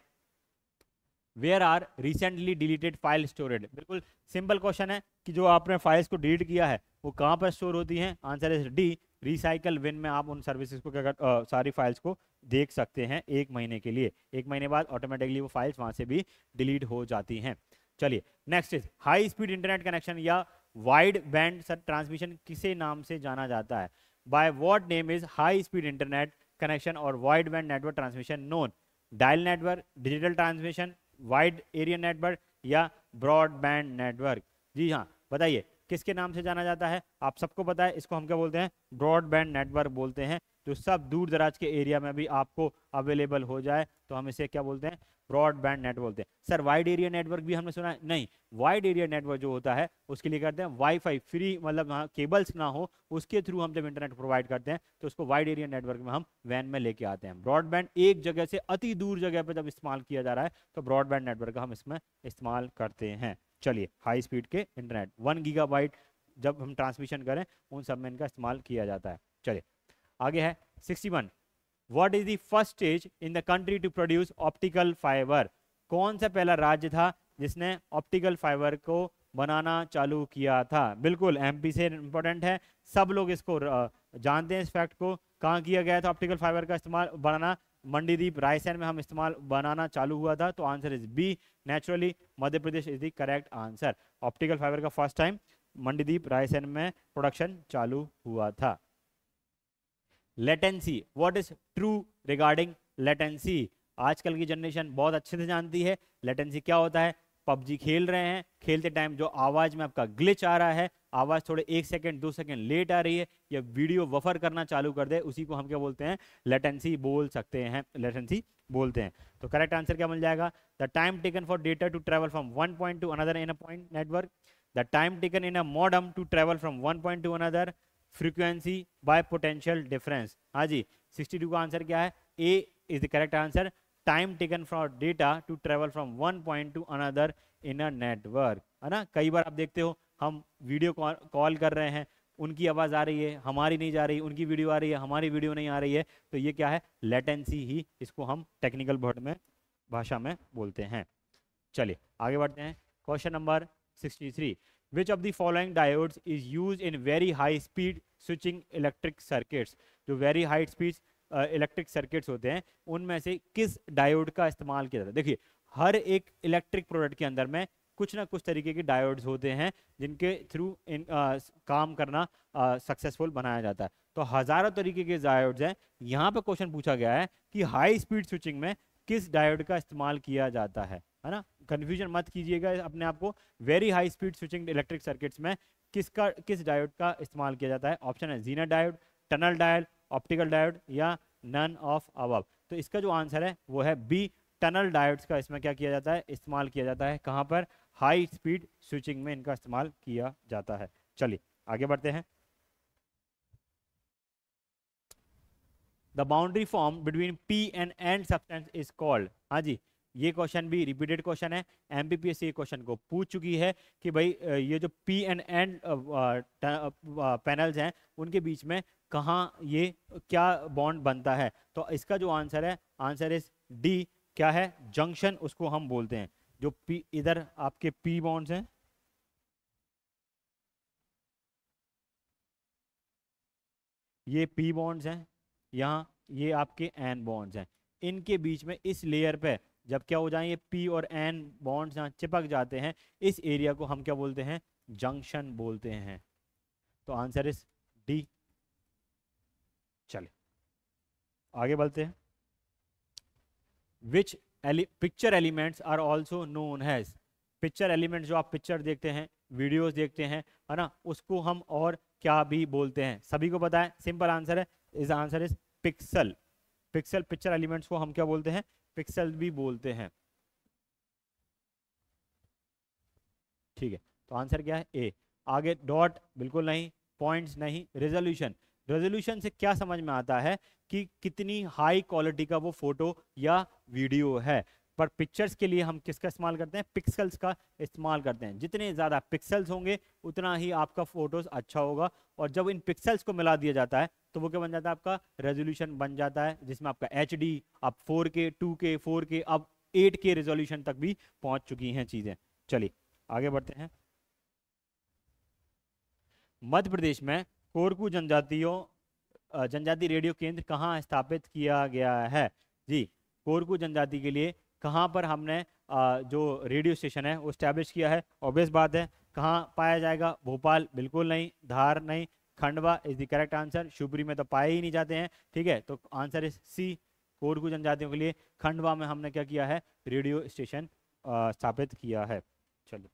where are recently deleted file stored. बिल्कुल सिंपल क्वेश्चन है कि जो आपने फाइल्स को डिलीट किया है वो कहाँ पर स्टोर होती हैं। Answer is D, recycle win में आप उन सर्विसेज को क्या सारी फाइल्स को देख सकते हैं 1 महीने के लिए। 1 महीने बाद ऑटोमेटिकली वो फाइल्स वहां से भी डिलीट हो जाती हैं। चलिए next is high speed internet connection या वाइड बैंड ट्रांसमिशन किसे नाम से जाना जाता है। By what name is high speed internet connection और wide band network transmission known. Dial network, digital transmission, wide area network या ब्रॉडबैंड नेटवर्क। जी हाँ बताइए किसके नाम से जाना जाता है। आप सबको पता है इसको हम क्या बोलते हैं, ब्रॉडबैंड नेटवर्क बोलते हैं। जो सब दूर दराज के एरिया में भी आपको अवेलेबल हो जाए तो हम इसे क्या बोलते हैं, ब्रॉडबैंड नेटवर्क बोलते हैं। सर वाइड एरिया नेटवर्क भी हमने सुना है, नहीं, वाइड एरिया नेटवर्क जो होता है उसके लिए करते हैं वाईफाई फ्री, मतलब हाँ केबल्स ना हो उसके थ्रू हम जब इंटरनेट प्रोवाइड करते हैं तो उसको वाइड एरिया नेटवर्क में हम वैन में लेके आते हैं। ब्रॉडबैंड एक जगह से अति दूर जगह पर जब इस्तेमाल किया जा रहा है तो ब्रॉडबैंड नेटवर्क का हम इसमें इस्तेमाल करते हैं। चलिए हाई स्पीड के इंटरनेट 1 गीगाबाइट जब हम ट्रांसमिशन करें उन सब में इनका इस्तेमाल किया जाता है। चलिए आगे है 61, what is the first stage in the country to produce optical fibre. कौन सा पहला राज्य था जिसने ऑप्टिकल फाइबर को बनाना चालू किया था। बिल्कुल एमपी से इंपॉर्टेंट है, सब लोग इसको जानते हैं इस फैक्ट को। कहाँ किया गया था ऑप्टिकल फाइबर का इस्तेमाल बनाना, मंडीदीप रायसेन में हम इस्तेमाल बनाना चालू हुआ था। तो answer is B, naturally Madhya Pradesh is the correct answer. Optical fibre का फर्स्ट टाइम मंडीदीप रायसेन में प्रोडक्शन चालू हुआ था। Latency, what is true regarding latency. आजकल की जनरेशन बहुत अच्छे से जानती है लेटेंसी क्या होता है। पबजी खेल रहे हैं, खेलते टाइम जो आवाज में आपका ग्लिच आ रहा है, आवाज थोड़े 1 सेकंड 2 सेकंड लेट आ रही है, या वीडियो बफर करना चालू कर दे, उसी को हम क्या बोलते हैं, लेटेंसी बोल सकते हैं, लेटेंसी बोलते हैं। तो करेक्ट आंसर क्या मिल जाएगा, the time taken for data to travel from one point to another in a point network, the time taken in a modem to travel from one point to another, frequency by potential difference. हाँ जी 62 का answer क्या है, A is the correct answer, time taken for data to travel from one point to another in a network, है ना। कई बार आप देखते हो हम वीडियो कॉल कर रहे हैं, उनकी आवाज आ रही है हमारी नहीं जा रही, उनकी वीडियो आ रही है हमारी वीडियो नहीं आ रही है, तो ये क्या है, लेटेंसी ही इसको हम टेक्निकल वर्ड में भाषा में बोलते हैं। चलिए आगे बढ़ते हैं। Question number 63, which of the following diodes is used in very high speed switching electric circuits। जो very high speed electric circuits होते हैं उनमें से किस डायोड का इस्तेमाल किया जाता है। देखिए हर एक इलेक्ट्रिक प्रोडक्ट के अंदर में कुछ ना कुछ तरीके के डायोड्स होते हैं जिनके थ्रू काम करना सक्सेसफुल बनाया जाता है। तो हजारों तरीके के डायोड्स हैं। यहाँ पे क्वेश्चन पूछा गया है कि हाई स्पीड स्विचिंग में किस डायोड का इस्तेमाल किया जाता है ना। कंफ्यूजन मत कीजिएगा अपने आप को, very high speed switching electric circuits में किस डायोड का इस्तेमाल किया जाता है। ऑप्शन है Zener diode, tunnel diode, optical diode या नन ऑफ अबव। तो इसका जो आंसर है वो है बी, टनल डायोड्स का इसमें क्या किया जाता है, इस्तेमाल किया जाता है। कहाँ पर? हाई स्पीड स्विचिंग में इनका इस्तेमाल किया जाता है। चलिए आगे बढ़ते हैं। The boundary form between P and and substance is called. हाँ जी, ये क्वेश्चन भी रिपीटेड क्वेश्चन है, एमपीपीएससी ये क्वेश्चन को पूछ चुकी है कि भाई ये जो पी एंड एंड पैनल्स हैं उनके बीच में कहाँ ये क्या बॉन्ड बनता है। तो इसका जो आंसर है, आंसर इज डी, क्या है? जंक्शन उसको हम बोलते हैं। जो पी, इधर आपके पी बॉन्ड्स हैं, ये पी बॉन्ड्स हैं, यहाँ ये आपके एन बॉन्ड्स हैं। इनके बीच में इस लेयर पे जब क्या हो जाए, ये पी और एन बॉन्ड्स यहाँ चिपक जाते हैं, इस एरिया को हम क्या बोलते हैं? जंक्शन बोलते हैं। तो आंसर इज डी। चलिए आगे बढ़ते हैं। Which picture elements are also known as. Picture elements जो आप पिक्चर देखते हैं, वीडियोस देखते हैं, है ना, उसको हम और क्या भी बोलते हैं? सभी को पता है, सिंपल आंसर है, इस answer is pixel. Pixel, picture elements को हम क्या बोलते हैं? पिक्सल भी बोलते हैं। ठीक है, तो आंसर क्या है? ए। आगे डॉट बिल्कुल नहीं, पॉइंट्स नहीं, रेजोल्यूशन। रेजोल्यूशन से क्या समझ में आता है कि कितनी हाई क्वालिटी का वो फोटो या वीडियो है। पर पिक्चर्स के लिए हम किसका इस्तेमाल करते हैं? पिक्सल्स का इस्तेमाल करते हैं। जितने ज़्यादा पिक्सल्स होंगे उतना ही आपका फोटोज अच्छा होगा। और जब इन पिक्सल्स को मिला दिया जाता है तो वो क्या बन जाता है? आपका रेजोल्यूशन बन जाता है, जिसमें आपका HD, अब 4K, 2K, 4K, अब 8K रेजोल्यूशन तक भी पहुंच चुकी हैं चीज़ें। चलिए आगे बढ़ते हैं। मध्य प्रदेश में कोरकू जनजाति रेडियो केंद्र कहाँ स्थापित किया गया है? जी, कोरकू जनजाति के लिए कहाँ पर हमने जो रेडियो स्टेशन है वो स्टैब्लिश किया है? ऑब्वियस बात है, कहाँ पाया जाएगा? भोपाल बिल्कुल नहीं, धार नहीं, Khandwa is the correct answer. Shivpuri में तो पाए ही नहीं जाते हैं। ठीक है, तो आंसर इज सी, कोरकू जनजातियों के लिए खंडवा में हमने क्या किया है? रेडियो स्टेशन स्थापित किया है। चलिए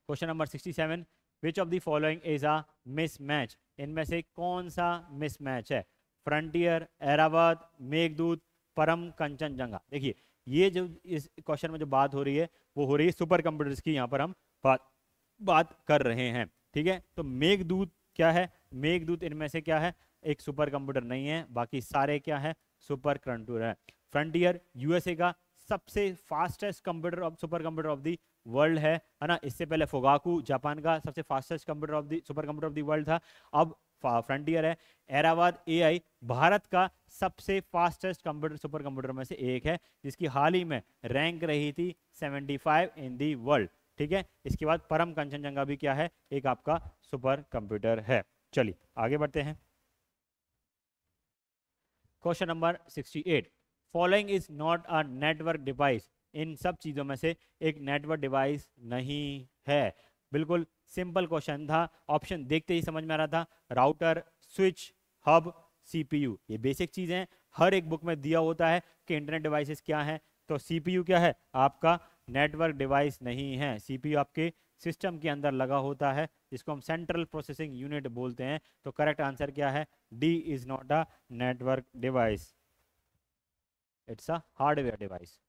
question number 67, which of the following is a mismatch. इनमें से कौन सा मिसमैच है? फ्रंटियर, एरावत, मेघदूत, परम कंचनजंगा। देखिए ये जो इस क्वेश्चन में जो बात हो रही है वो हो रही है सुपर कंप्यूटर्स की, यहाँ पर हम बात कर रहे हैं। ठीक है, तो मेघदूत क्या है? मेघदूत इनमें से क्या है? एक सुपर कंप्यूटर नहीं है, बाकी सारे क्या है? सुपर कंप्यूटर है। फ्रंटियर यूएसए का सबसे fastest computer of super computer of the world है ना। इससे पहले फोगाकू जापान का सबसे fastest computer of the super computer of the world था, अब फ्रंटियर है। एरावाद AI भारत का सबसे फास्टेस्ट कंप्यूटर सुपर कंप्यूटर में से एक है, जिसकी हाल ही में रैंक रही थी 75 इन दी वर्ल्ड। ठीक है, इसके बाद परम कंचनजंगा भी क्या है? एक आपका सुपर कंप्यूटर है। चलिए आगे बढ़ते हैं। Question number 68, following is not a network device. इन सब चीज़ों में से एक नेटवर्क डिवाइस नहीं है। बिल्कुल सिंपल क्वेश्चन था, ऑप्शन देखते ही समझ में आ रहा था। राउटर, स्विच, हब, CPU, ये बेसिक चीज़ें हैं, हर एक बुक में दिया होता है कि इंटरनेट डिवाइसेस क्या हैं। तो CPU क्या है? आपका नेटवर्क डिवाइस नहीं है। CPU आपके सिस्टम के अंदर लगा होता है, जिसको हम सेंट्रल प्रोसेसिंग यूनिट बोलते हैं। तो करेक्ट आंसर क्या है? D is not a network device, it's a hardware device.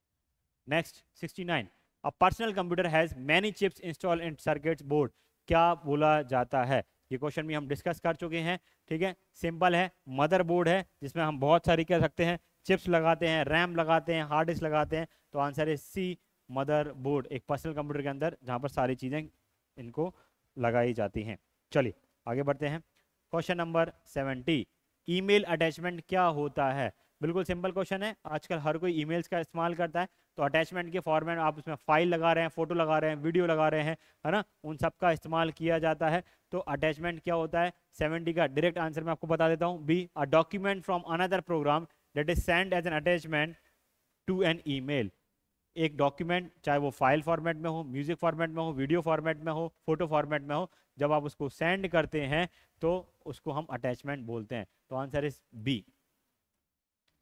Next 69, a personal computer has many chips install in circuits board. क्या बोला जाता है? ये क्वेश्चन भी हम डिस्कस कर चुके हैं। ठीक है, सिंपल है, मदरबोर्ड है जिसमें हम बहुत सारी कह सकते हैं चिप्स लगाते हैं, रैम लगाते हैं, हार्ड डिस्क लगाते हैं। तो आंसर है सी, मदरबोर्ड, एक पर्सनल कंप्यूटर के अंदर जहाँ पर सारी चीज़ें इनको लगाई जाती हैं। चलिए आगे बढ़ते हैं। क्वेश्चन नंबर 70, ईमेल अटैचमेंट क्या होता है? बिल्कुल सिंपल क्वेश्चन है, आजकल हर कोई ईमेल्स का इस्तेमाल करता है। तो अटैचमेंट के फॉर्मेट, आप उसमें फाइल लगा रहे हैं, फोटो लगा रहे हैं, वीडियो लगा रहे हैं, है ना, उन सब का इस्तेमाल किया जाता है। तो अटैचमेंट क्या होता है? 70 का डायरेक्ट आंसर मैं आपको बता देता हूँ, B, a document from another program that is send as an attachment to an email. एक डॉक्यूमेंट, चाहे वो फाइल फॉर्मेट में हो, म्यूजिक फॉर्मेट में हो, वीडियो फॉर्मेट में हो, फोटो फॉर्मेट में हो, जब आप उसको सेंड करते हैं तो उसको हम अटैचमेंट बोलते हैं। तो answer is B,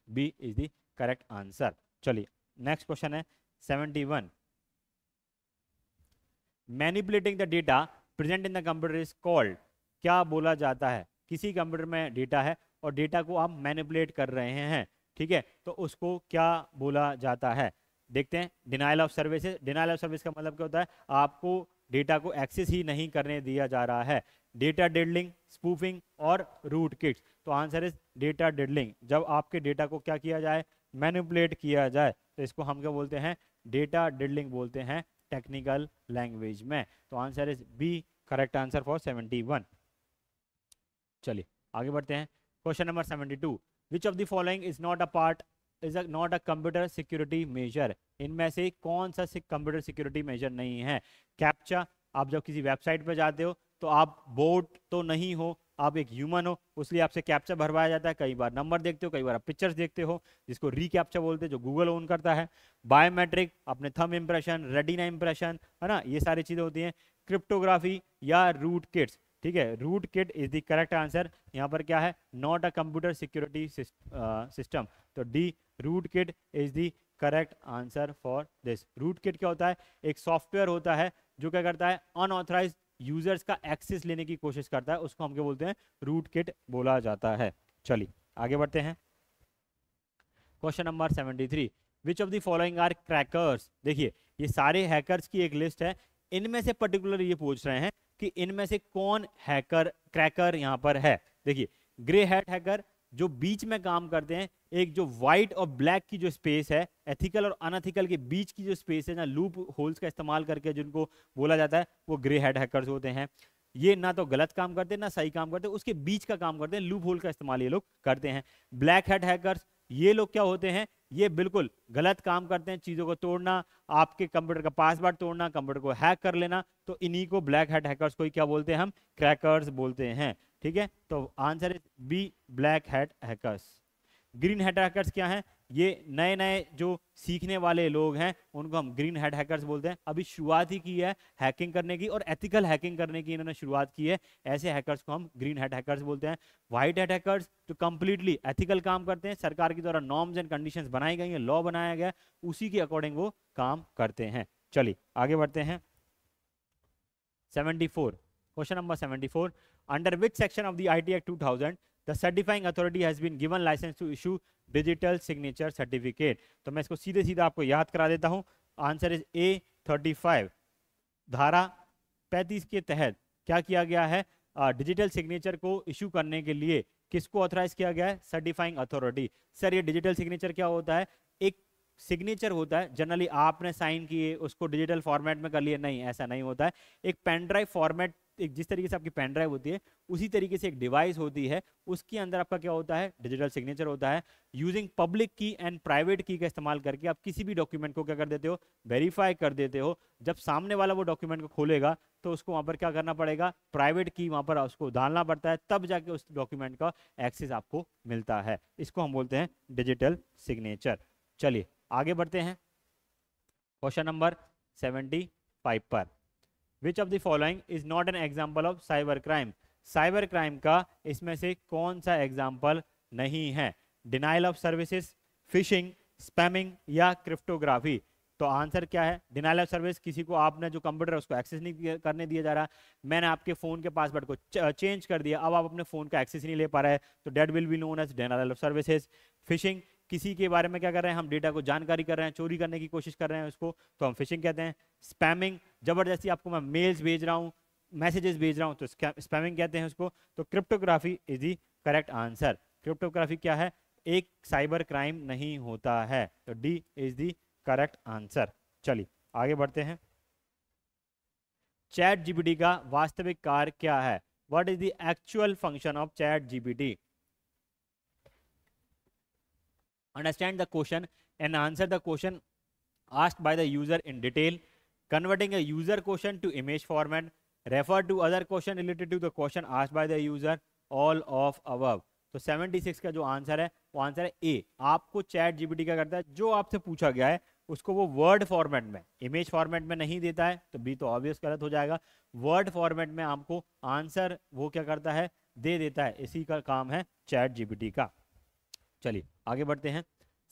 B is the correct answer. चलिए नेक्स्ट क्वेश्चन है 71, manipulating the data present in the computer is called. क्या बोला जाता है? किसी कंप्यूटर में डेटा है और डेटा को आप मैनिपुलेट कर रहे हैं। ठीक है, तो उसको क्या बोला जाता है? देखते हैं। Denial of services, denial of service का मतलब क्या होता है? आपको डेटा को एक्सेस ही नहीं करने दिया जा रहा है। डेटा डिडलिंग, स्पूफिंग और रूट किट्स। तो आंसर इज डेटा डिडलिंग। जब आपके डेटा को क्या किया जाए? मैनिपुलेट किया जाए, तो इसको हम क्या बोलते हैं? डेटा डिडलिंग बोलते हैं टेक्निकल लैंग्वेज में। तो answer is B, correct answer for 71। चलिए आगे बढ़ते हैं। Question number 72, which of the following is not a part, is not a computer security measure? इनमें से कौन सा कंप्यूटर सिक्योरिटी मेजर नहीं है? कैप्चा, आप जब किसी वेबसाइट पर जाते हो तो आप बोट तो नहीं हो, आप एक ह्यूमन हो, उसलिए आपसे कैप्चा भरवाया जाता है। कई बार नंबर देखते हो, कई बार आप पिक्चर्स देखते हो, जिसको रीकैप्चा बोलते हैं, जो गूगल ओन करता है। बायोमेट्रिक, अपने थंब इंप्रेशन, रेटिना इंप्रेशन, है ना, ये सारी चीजें होती हैं। क्रिप्टोग्राफी या रूट किट्स, ठीक है, root kit is the correct answer. यहाँ पर क्या है? Not a computer security system. तो D, root kit is the correct answer for this. Root kit क्या होता है? एक सॉफ्टवेयर होता है जो क्या करता है? अनऑथराइज यूजर्स का एक्सेस लेने की कोशिश करता है, उसको हम क्या बोलते हैं? रूट किट बोला जाता है। चलिए आगे बढ़ते हैं। Question number 73, which of the following are crackers? देखिए ये सारे हैकर्स की एक लिस्ट है, इनमें से पर्टिकुलर ये पूछ रहे हैं कि इनमें से कौन हैकर, क्रैकर यहाँ पर है। देखिए, ग्रे हैट हैकर जो बीच में काम करते हैं, एक जो व्हाइट और ब्लैक की जो स्पेस है, एथिकल और अनएथिकल के बीच की जो स्पेस है ना, लूप होल्स का इस्तेमाल करके जिनको बोला जाता है, वो ग्रे हैट हैकर्स होते हैं। ये ना तो गलत काम करते ना सही काम करते, उसके बीच का काम करते हैं, लूप होल का इस्तेमाल ये लोग करते हैं। ब्लैक हैट हैकर्स, ये लोग क्या होते हैं? ये बिल्कुल गलत काम करते हैं, चीजों को तोड़ना, आपके कंप्यूटर का पासवर्ड तोड़ना, कंप्यूटर को हैक कर लेना। तो इन्हीं को, ब्लैक हैट हैकर्स को ही क्या बोलते हैं? हम क्रैकर्स बोलते हैं। ठीक है, तो answer is B, black hat hackers. Green hat hackers क्या है? ये नए नए जो सीखने वाले लोग हैं उनको हम ग्रीन हैट हैकर्स बोलते हैं। अभी शुरुआत ही की है हैकिंग करने की, और एथिकल हैकिंग करने की इन्होंने शुरुआत की है, ऐसे हैकर्स को हम ग्रीन हैट हैकर्स बोलते हैं। व्हाइट हैट हैकर्स जो कंप्लीटली एथिकल काम करते हैं, सरकार की द्वारा नॉर्म्स एंड कंडीशंस बनाई गई हैं, लॉ बनाया गया, उसी के अकॉर्डिंग वो काम करते हैं। चलिए आगे बढ़ते हैं। 74, question number 74, under which section of the IT Act 2000 the certifying authority has been given license to issue digital signature certificate? तो मैं इसको सीधे सीधा आपको याद करा देता हूं। आंसर इज ए 35। धारा 35 के तहत क्या किया गया है? डिजिटल सिग्नेचर को इशू करने के लिए किसको ऑथराइज किया गया है? Certifying authority. सर ये डिजिटल सिग्नेचर क्या होता है? एक सिग्नेचर होता है, जनरली आपने साइन किए उसको डिजिटल फॉर्मेट में कर लिए, नहीं ऐसा नहीं होता है। एक पेन ड्राइव फॉर्मेट, एक जिस तरीके से आपकी पेन ड्राइव होती है उसी तरीके से एक डिवाइस होती है, उसके अंदर आपका क्या होता है? डिजिटल सिग्नेचर होता है। यूजिंग पब्लिक की एंड प्राइवेट की का इस्तेमाल करके आप किसी भी डॉक्यूमेंट को क्या कर देते हो? वेरीफाई कर देते हो। जब सामने वाला वो डॉक्यूमेंट को खोलेगा तो उसको वहां पर क्या करना पड़ेगा? प्राइवेट की वहां पर उसको डालना पड़ता है, तब जाके उस डॉक्यूमेंट का एक्सेस आपको मिलता है। इसको हम बोलते हैं डिजिटल सिग्नेचर। चलिए आगे बढ़ते हैं। क्वेश्चन नंबर 75 पर, विच of the following is not an example of cyber crime? Cyber crime का इसमें से कौन सा एग्जाम्पल नहीं है? Denial of services, fishing, spamming या क्रिप्टोग्राफी? तो आंसर क्या है? डिनाइल ऑफ सर्विस, किसी को आपने जो कंप्यूटर है उसको एक्सेस नहीं करने दिया जा रहा, मैंने आपके फोन के पासवर्ड को चेंज कर दिया, अब आप अपने फोन का एक्सेस नहीं ले पा रहे हैं, तो that will be known as denial of services. Phishing, किसी के बारे में क्या कर रहे हैं? हम डेटा को जानकारी कर रहे हैं, चोरी करने की कोशिश कर रहे हैं उसको, तो हम फिशिंग कहते हैं। स्पैमिंग, जबरदस्ती आपको मैं मेल्स भेज रहा हूँ, मैसेजेस भेज रहा हूँ, तो स्पैमिंग कहते हैं उसको। तो cryptography is the correct answer. Cryptography क्या है? एक साइबर क्राइम नहीं होता है, तो D is the correct answer. चलिए आगे बढ़ते हैं। चैट जीपीटी का वास्तविक कार्य क्या है? What is the actual function of chat GPT? Understand the question and answer the question asked by the user in detail. Converting a user question to image format. Refer to other question related to the question asked by the user. All of above. तो 76 का जो answer है वो answer है ए। आपको chat GPT क्या करता है? जो आपसे पूछा गया है उसको वो वर्ड फॉर्मेट में, इमेज फॉर्मेट में नहीं देता है, तो बी तो ऑब्वियस गलत हो जाएगा। वर्ड फॉर्मेट में आपको आंसर वो क्या करता है? दे देता है। इसी का काम है चैट जीपीटी का। चलिए आगे बढ़ते हैं।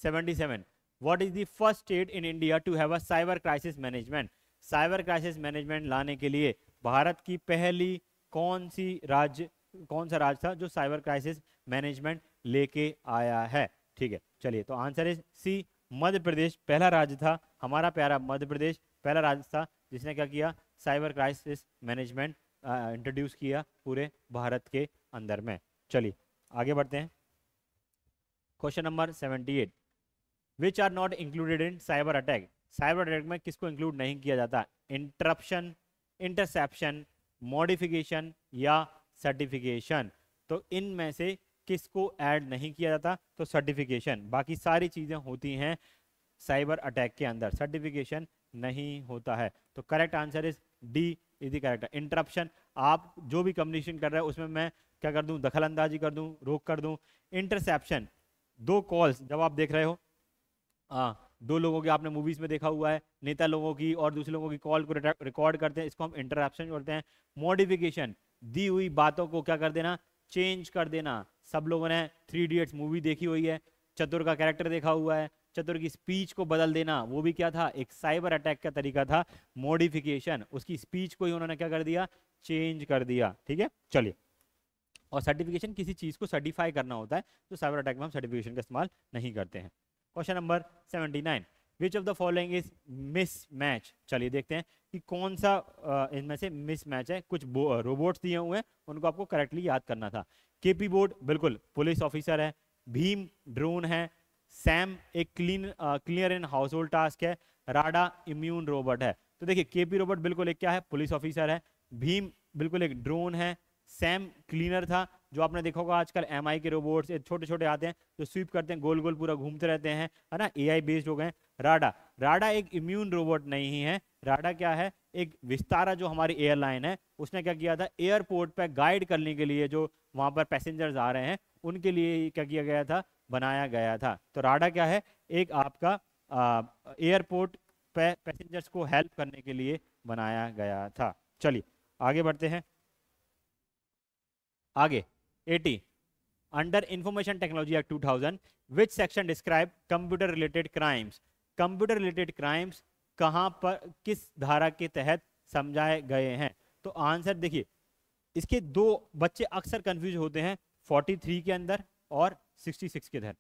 77, what is the first state in India to have a cyber crisis management? Cyber crisis management लाने के लिए भारत की पहली कौन सा राज्य था जो साइबर क्राइसिस मैनेजमेंट लेके आया है? ठीक है, चलिए, तो आंसर इज सी, मध्य प्रदेश पहला राज्य था, हमारा प्यारा मध्य प्रदेश पहला राज्य था जिसने क्या किया, साइबर क्राइसिस मैनेजमेंट इंट्रोड्यूस किया पूरे भारत के अंदर में। चलिए आगे बढ़ते हैं। Question number 78, which are not included in cyber attack. Cyber attack में किसको इंक्लूड नहीं किया जाता, इंटरप्शन, इंटरसेप्शन, मॉडिफिकेशन या सर्टिफिकेशन। तो इनमें से किसको ऐड नहीं किया जाता, तो सर्टिफिकेशन। बाकी सारी चीजें होती हैं साइबर अटैक के अंदर, सर्टिफिकेशन नहीं होता है। तो correct answer is D is the correct. Interruption, आप जो भी कम्युनिकेशन कर रहे हो उसमें मैं क्या कर दूं, दखल अंदाजी कर दूं, रोक कर दूं। इंटरसेप्शन, दो कॉल्स जब आप देख रहे हो, दो लोगों की आपने मूवीज में देखा हुआ है, नेता लोगों की और दूसरे लोगों की कॉल को रिकॉर्ड करते हैं, इसको हम इंटरप्शन करते हैं। मॉडिफिकेशन, दी हुई बातों को क्या कर देना, चेंज कर देना। सब लोगों ने 3 इडियट्स मूवी देखी हुई है, चतुर का कैरेक्टर देखा हुआ है, चतुर की स्पीच को बदल देना, वो भी क्या था, एक साइबर अटैक का तरीका था, मॉडिफिकेशन। उसकी स्पीच को ही उन्होंने क्या कर दिया, चेंज कर दिया। ठीक है, चलिए। और सर्टिफिकेशन किसी चीज को सर्टिफाई करना होता है, तो साइबर अटैक में हम सर्टिफिकेशन का इस्तेमाल नहीं करते हैं। Question number 79, which of the following is miss match. चलिए देखते हैं कि कौन सा इनमें से मिस मैच है। कुछ रोबोट्स दिए हुए हैं, उनको आपको करेक्टली याद करना था। केपी बोर्ड बिल्कुल पुलिस ऑफिसर है, भीम ड्रोन है, सैम एक clear in house hold task है, राडा इम्यून रोबोट है। तो देखिए केपी रोबोट बिल्कुल एक क्या है, पुलिस ऑफिसर है, भीम बिल्कुल एक ड्रोन है, सैम क्लीनर था, जो आपने देखा होगा आजकल एमआई के रोबोट्स छोटे छोटे आते हैं जो स्वीप करते हैं, गोल गोल पूरा घूमते रहते हैं, है ना, एआई बेस्ड हो गए। राडा, राडा एक इम्यून रोबोट नहीं है, राडा क्या है, एक विस्तारा जो हमारी एयरलाइन है उसने क्या किया था, एयरपोर्ट पे गाइड करने के लिए जो वहां पर पैसेंजर्स आ रहे हैं उनके लिए क्या किया गया था, बनाया गया था। तो राडा क्या है, एक आपका एयरपोर्ट पे पैसेंजर्स को हेल्प करने के लिए बनाया गया था। चलिए आगे बढ़ते हैं। आगे 80, under information technology act 2000 which section describe computer related crimes. Computer related crimes कहां पर, किस धारा के तहत समझाए गए हैं। तो आंसर देखिए, इसके दो बच्चे अक्सर कंफ्यूज होते हैं, 43 के अंदर और 66 के तहत।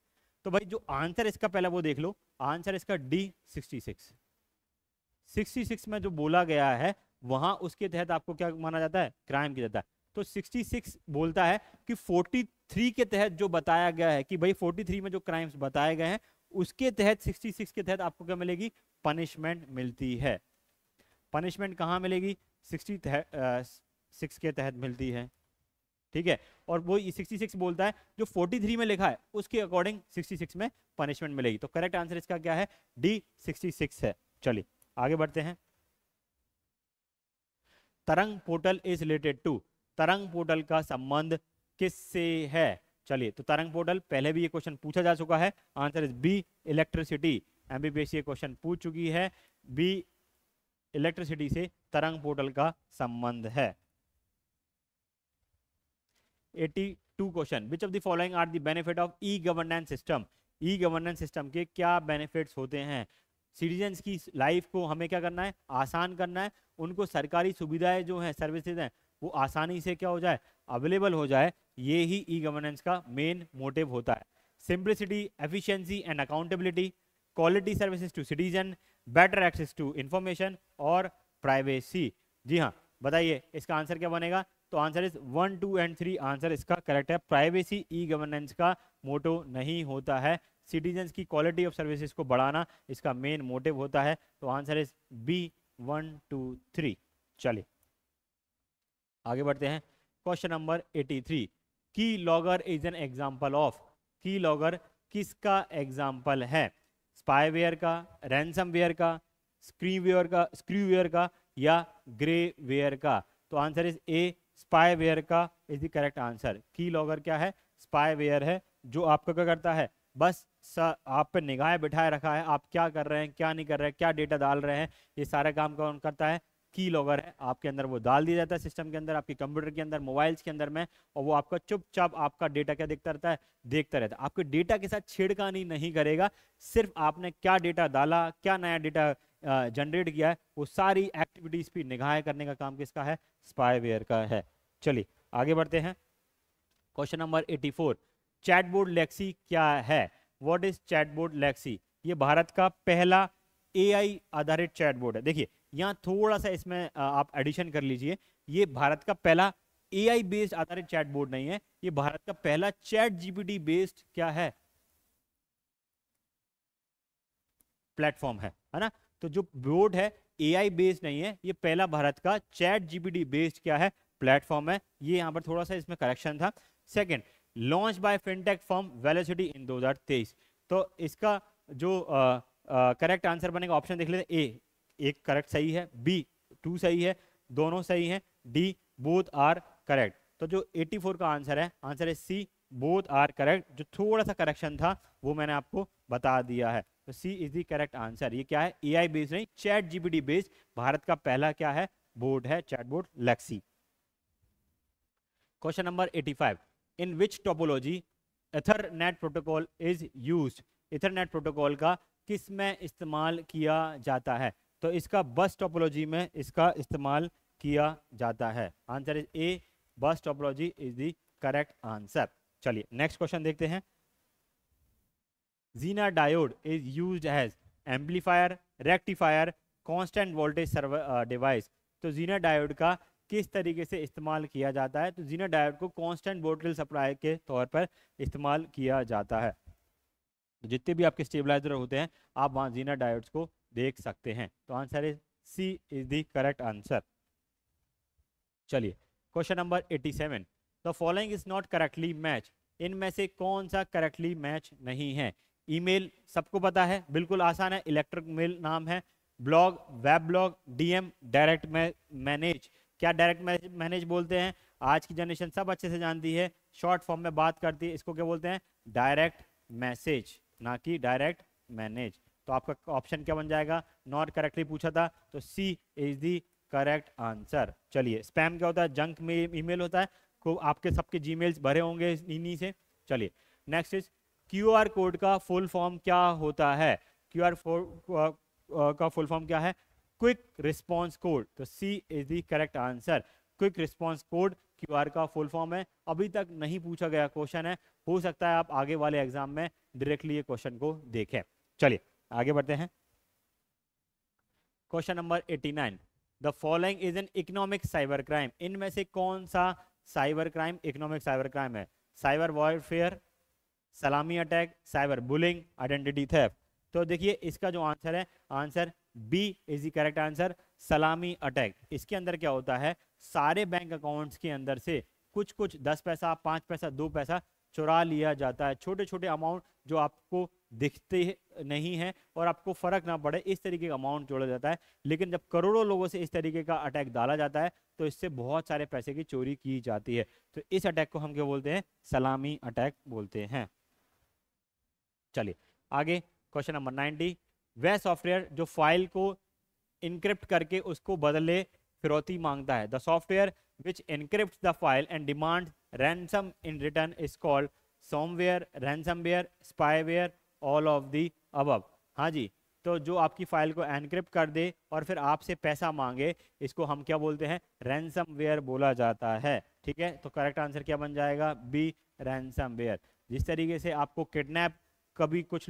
तो भाई जो आंसर इसका पहला वो देख लो, आंसर इसका डी 66। 66 में जो बोला गया है वहां उसके तहत आपको क्या माना जाता है, क्राइम किया जाता है। तो 66 बोलता है कि 43 के तहत जो बताया गया है कि भाई 43 में जो क्राइम्स बताए गए हैं उसके तहत 66 के तहत आपको क्या मिलेगी, पनिशमेंट मिलती है। पनिशमेंट कहां मिलेगी, 66 के तहत मिलती है। ठीक है, और वो 66 बोलता है जो 43 में लिखा है उसके अकॉर्डिंग 66 में पनिशमेंट मिलेगी। तो करेक्ट आंसर इसका क्या है, डी 66 है। चलिए आगे बढ़ते हैं। तरंग पोर्टल इज रिलेटेड टू, तरंग पोर्टल का संबंध किससे है। चलिए, तो तरंग पोर्टल पहले भी ये क्वेश्चन पूछा जा चुका है, answer is B electricity. MBPSC ये क्वेश्चन पूछ चुकी है, बी इलेक्ट्रिसिटी से तरंग पोर्टल का संबंध है। 82 question, which of the following are the benefit of e governance system. E governance system के क्या बेनिफिट्स होते हैं। सिटीजन्स की लाइफ को हमें क्या करना है, आसान करना है, उनको सरकारी सुविधाएं जो हैं, सर्विसेज हैं, वो आसानी से क्या हो जाए, अवेलेबल हो जाए। ये ही ई गवर्नेंस का मेन मोटिव होता है। Simplicity, efficiency and accountability, quality services to citizen, better access to information और प्राइवेसी। जी हाँ, बताइए इसका आंसर क्या बनेगा। तो आंसर इज 1, 2 एंड 3 आंसर इसका करेक्ट है। प्राइवेसी ई गवर्नेंस का मोटो नहीं होता है, सिटीजन्स की क्वालिटी ऑफ सर्विसेज को बढ़ाना इसका मेन मोटिव होता है। तो आंसर इज बी 1, 2, 3। चलिए आगे बढ़ते हैं। क्वेश्चन नंबर 83, की logger is an example of. की लॉगर किसका एग्जाम्पल है, स्पाईवेयर का, रैंसमवेयर का, स्क्रूवेयर का या ग्रेवेयर का। तो आंसर इज ए स्पाईवेयर का इज द करेक्ट आंसर। की लॉगर क्या है, स्पाईवेयर है, जो आपको क्या करता है, बस आप पे निगाह बिठाए रखा है, आप क्या कर रहे हैं, क्या नहीं कर रहे हैं, क्या डेटा डाल रहे हैं, ये सारा काम कौन करता है, की लॉगर है। आपके अंदर वो डाल दिया जाता है सिस्टम के अंदर, आपके कंप्यूटर के अंदर, मोबाइल्स के अंदर में, और वो आपका चुपचाप आपका डेटा क्या देखता रहता है, देखता रहता है। आपके डेटा के साथ छेड़खानी नहीं करेगा, सिर्फ आपने क्या डेटा डाला, क्या नया डेटा जनरेट किया है, वो सारी एक्टिविटीज पे निगाह करने का काम किसका है, स्पाईवेयर का है। चलिए आगे बढ़ते हैं। क्वेश्चन नंबर 84, चैटबोट लेक्सी क्या है। What is chatbot Lexi? ये भारत का पहला एआई आधारित चैटबॉट है। देखिए यहाँ थोड़ा सा इसमें आप एडिशन कर लीजिए, ये भारत का पहला एआई बेस्ड आधारित चैटबॉट नहीं है, ये भारत का पहला चैट जीपीटी बेस्ड क्या है, प्लेटफॉर्म है ना। तो जो बोर्ड है एआई बेस्ड नहीं है, ये पहला भारत का चैट जीपीटी बेस्ड क्या है, प्लेटफॉर्म है। ये यहाँ पर थोड़ा सा इसमें करेक्शन था। Second, launch by fintech firm velocity इन 2023। तो इसका जो करेक्ट आंसर बनेगा, ऑप्शन देख लेते, ए एक करेक्ट सही है, बी 2 सही है, दोनों सही है, डी बोथ आर करेक्ट। तो जो 84 का आंसर है, आंसर है सी बोथ आर करेक्ट। जो थोड़ा सा करेक्शन था वो मैंने आपको बता दिया है। तो C is the correct answer. ये क्या है, एआई बेस्ड नहीं, चैट जीपीटी बेस्ड भारत का पहला क्या है, बोर्ड है, chatbot Lexi. Question number 85, in which topology Ethernet protocol is used? Ethernet protocol का किस में इस्तेमाल किया जाता है? तो इसका बस टोपोलॉजी में इसका इस्तेमाल किया जाता है। आंसर इज ए, बस topology is the correct answer. चलिए नेक्स्ट क्वेश्चन देखते हैं। Zener diode is used as amplifier, rectifier, constant voltage device। तो Zener diode का किस तरीके से इस्तेमाल किया जाता है? तो Zener diode को constant वोल्टेज सप्लाई के तौर पर इस्तेमाल किया जाता है। तो जितने भी आपके स्टेबलाइजर होते हैं आप वहाँ Zener diodes को देख सकते हैं। तो answer is C is the correct answer. चलिए question number 87, the following is not correctly match. इनमें से कौन सा करेक्टली मैच नहीं है? ईमेल सबको पता है, बिल्कुल आसान है, इलेक्ट्रिक मेल नाम है। Blog, web blog, DM, direct manage. क्या डायरेक्ट मैनेज बोलते हैं? आज की जनरेशन सब अच्छे से जानती है, शॉर्ट फॉर्म में बात करती है, इसको क्या बोलते हैं, डायरेक्ट मैसेज, ना कि डायरेक्ट मैनेज। तो आपका ऑप्शन क्या बन जाएगा, नॉट करेक्टली पूछा था, तो C is the correct answer. चलिए स्पैम क्या होता है, जंक में ईमेल होता है, को आपके सबके जीमेल्स भरे होंगे इन्हीं से। चलिए नेक्स्ट इज क्यूआर कोड का फुल फॉर्म क्या होता है? क्यूआर का फुल फॉर्म क्या है, क्विक रिस्पॉन्स कोड। तो C is the correct answer, quick response code QR का फुल फॉर्म है। अभी तक नहीं पूछा गया क्वेश्चन है, हो सकता है आप आगे वाले एग्जाम में डायरेक्टली ये क्वेश्चन को देखें। चलिए आगे बढ़ते हैं। Question number 89, the following is an economic cyber crime. इनमें से कौन सा cyber crime economic cyber crime है? Cyber warfare, salami attack, cyber bullying, identity theft. तो देखिए इसका जो आंसर है, answer B is the correct answer, salami attack. इसके अंदर क्या होता है, सारे बैंक अकाउंट्स के अंदर से कुछ कुछ 10 पैसा, 5 पैसा, 2 पैसा चुरा लिया जाता है। छोटे छोटे अमाउंट जो आपको दिखते नहीं है और आपको फर्क ना पड़े, इस तरीके का अमाउंट जोड़ा जाता है। लेकिन जब करोड़ों लोगों से इस तरीके का अटैक डाला जाता है तो इससे बहुत सारे पैसे की चोरी की जाती है। तो इस अटैक को हम क्या बोलते हैं, सलामी अटैक बोलते हैं। चलिए आगे क्वेश्चन नंबर 90, वह सॉफ्टवेयर जो फाइल को इनक्रिप्ट करके उसको बदले फिरौती मांगता है। The software which encrypts the file and demand ransom in return is called somware, ransomware, spyware, all of the above. हाँ जी, तो जो आपकी फाइल को एनक्रिप्ट कर दे और फिर आपसे पैसा मांगे, इसको हम क्या बोलते हैं, रैंसमवेयर बोला जाता है। ठीक है, तो करेक्ट आंसर क्या बन जाएगा, बी, रैंसमवेयर। जिस तरीके से आपको किडनैप, कभी कुछ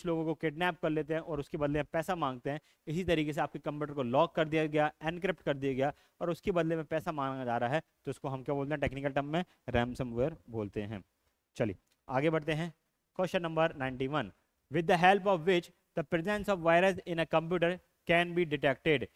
लोगों को किडनैप कर लेते हैं और उसके बदले में पैसा मांगते हैं, इसी तरीके से आपके कंप्यूटर को लॉक कर दिया गया, एनक्रिप्ट कर दिया गया और उसके बदले में पैसा मांगा जा रहा है, तो उसको हम क्या बोलते हैं, टेक्निकल टर्म में रैंसमवेयर बोलते हैं। चलिए आगे बढ़ते हैं। Question number 91, with the help of which the presence of virus in a computer can be detected.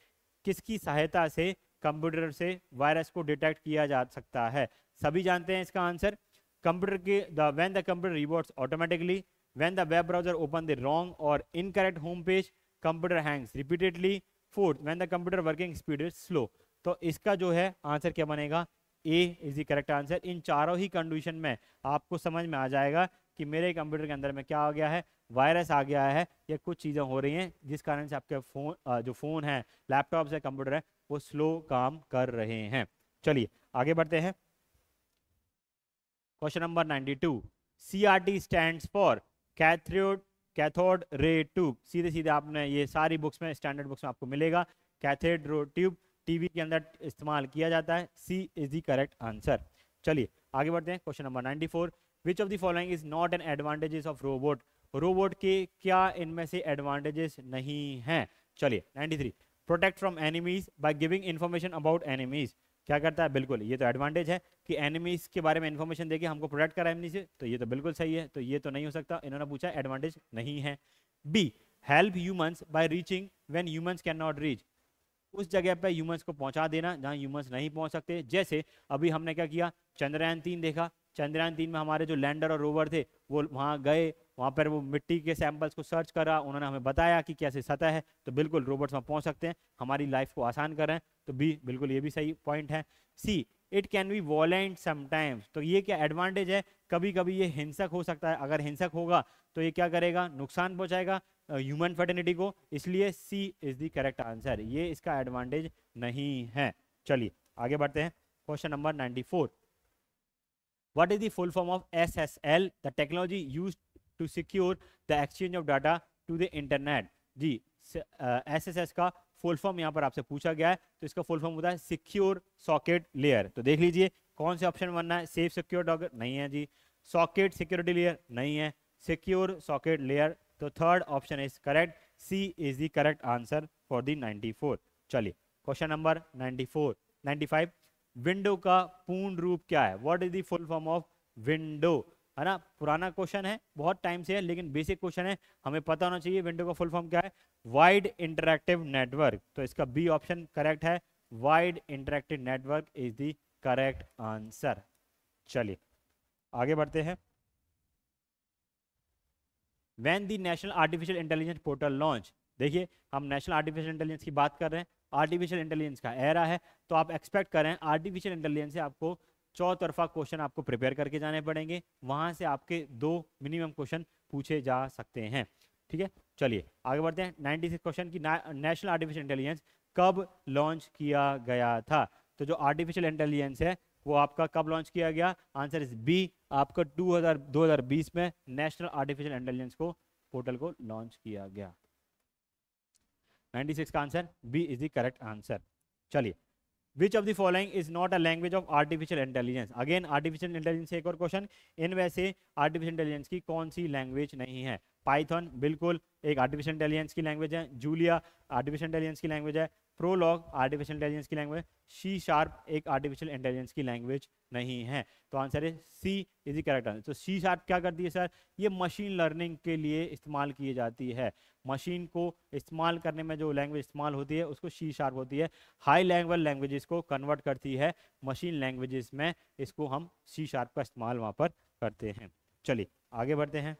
किसकी सहायता से कंप्यूटर से वायरस को डिटेक्ट किया जा सकता है? सभी जानते हैं इसका आंसर, कंप्यूटर के when the computer reboots automatically, when the web browser open the wrong or incorrect home page, computer hangs repeatedly, fourth when the computer working speed is slow। तो इसका जो है आंसर क्या बनेगा, ए इज द करेक्ट आंसर। इन चारों ही condition में आपको समझ में आ जाएगा कि मेरे कंप्यूटर के अंदर में क्या आ गया है, वायरस आ गया है या कुछ चीज़ें हो रही हैं जिस कारण से आपके जो फ़ोन है, लैपटॉप है, कंप्यूटर है, वो स्लो काम कर रहे हैं। चलिए आगे बढ़ते हैं। Question number 92, CRT stands for cathode ray tube. सीधे सीधे आपने ये सारी बुक्स में, स्टैंडर्ड बुक्स में आपको मिलेगा। कैथोड रे ट्यूब टीवी के अंदर इस्तेमाल किया जाता है। सी इज द करेक्ट आंसर। चलिए आगे बढ़ते हैं। Question number 94, which of the following is not an advantages of robot, robot के क्या इनमें से एडवांटेजेस नहीं हैं। चलिए 93, protect from enemies by giving information about enemies, क्या करता है, बिल्कुल ये तो एडवांटेज है कि एनिमीज के बारे में इन्फॉर्मेशन देके हमको प्रोटेक्ट करा एनिमी से, तो ये तो बिल्कुल सही है, तो ये तो नहीं हो सकता, इन्होंने पूछा एडवांटेज नहीं है। B, help humans by reaching when humans can not reach, उस जगह पे ह्यूमंस को पहुंचा देना जहां ह्यूमंस नहीं पहुंच सकते। जैसे अभी हमने क्या किया, चंद्रयान 3 देखा, चंद्रयान 3 में हमारे जो लैंडर और रोवर थे वो वहां गए, वहां पर वो मिट्टी के सैंपल्स को सर्च करा, उन्होंने हमें बताया कि कैसे सतह है, तो बिल्कुल रोबोट्स वहां पहुंच सकते हैं, हमारी लाइफ को आसान कर रहे हैं, तो बी बिल्कुल ये भी सही पॉइंट है। C, it can be violent sometimes, तो ये क्या एडवांटेज है, कभी कभी ये हिंसक हो सकता है, अगर हिंसक होगा तो ये क्या करेगा, नुकसान पहुंचाएगा ह्यूमन फर्टिलिटी को, इसलिए C is the correct answer, ये इसका एडवांटेज नहीं है। चलिए आगे बढ़ते हैं, question number 94, what is the full form of SSL, the technology used to secure the exchange of data to the internet. जी SSS का फुल फॉर्म यहाँ पर आपसे पूछा गया है, तो इसका फुल फॉर्म होता है सिक्योर सॉकेट लेयर, तो देख लीजिए कौन से ऑप्शन बनना है, सेफ सिक्योर डॉकेट नहीं है जी, सॉकेट सिक्योरिटी लेयर नहीं है, सिक्योर सॉकेट लेयर, तो third option is correct, C is the correct answer for the 94। चलिए क्वेश्चन नंबर 95, विंडो का पूर्ण रूप क्या है, what is the full form of window, है ना, पुराना क्वेश्चन है, बहुत टाइम से है, लेकिन बेसिक क्वेश्चन है, हमें पता होना चाहिए विंडो का फुल फॉर्म क्या है, वाइड इंटरैक्टिव नेटवर्क, तो इसका बी ऑप्शन करेक्ट है, wide interactive network is the correct answer. चलिए आगे बढ़ते हैं, when the national artificial intelligence portal launch, देखिए हम नेशनल आर्टिफिशियल इंटेलिजेंस की बात कर रहे हैं, आर्टिफिशियल इंटेलिजेंस का एरा है, तो आप एक्सपेक्ट करें आर्टिफिशियल इंटेलिजेंस से आपको चौतरफा क्वेश्चन आपको प्रिपेयर करके जाने पड़ेंगे, वहां से आपके 2 मिनिमम क्वेश्चन पूछे जा सकते हैं, ठीक है। चलिए आगे बढ़ते हैं, 96 क्वेश्चन की नेशनल आर्टिफिशियल इंटेलिजेंस कब लॉन्च किया गया था, तो जो आर्टिफिशियल इंटेलिजेंस है वो आपका कब लॉन्च किया गया, आंसर इज बी, आपका 2020 में नेशनल आर्टिफिशियल इंटेलिजेंस को पोर्टल को लॉन्च किया गया। 96 का answer B is the correct answer. चलिए, which of the following is not a language of artificial intelligence, again artificial intelligence से एक और क्वेश्चन, इनमें से आर्टिफिशियल इंटेलिजेंस की कौन सी लैंग्वेज नहीं है, पाइथन बिल्कुल एक आर्टिफिशियल इंटेलिजेंस की लैंग्वेज है, जूलिया आर्टिफिशियल इंटेलिजेंस की लैंग्वेज है, प्रोलॉग आर्टिफिशियल इंटेलिजेंस की लैंग्वेज, C# एक आर्टिफिशियल इंटेलिजेंस की लैंग्वेज नहीं है, तो आंसर है सी इज द करेक्ट आंसर। तो C# क्या करती है सर, ये मशीन लर्निंग के लिए इस्तेमाल की जाती है, मशीन को इस्तेमाल करने में जो लैंग्वेज इस्तेमाल होती है उसको C# होती है, हाई लेवल लैंग्वेजेस को कन्वर्ट करती है मशीन लैंग्वेजेस में, इसको हम C# का इस्तेमाल वहाँ पर करते हैं। चलिए आगे बढ़ते हैं,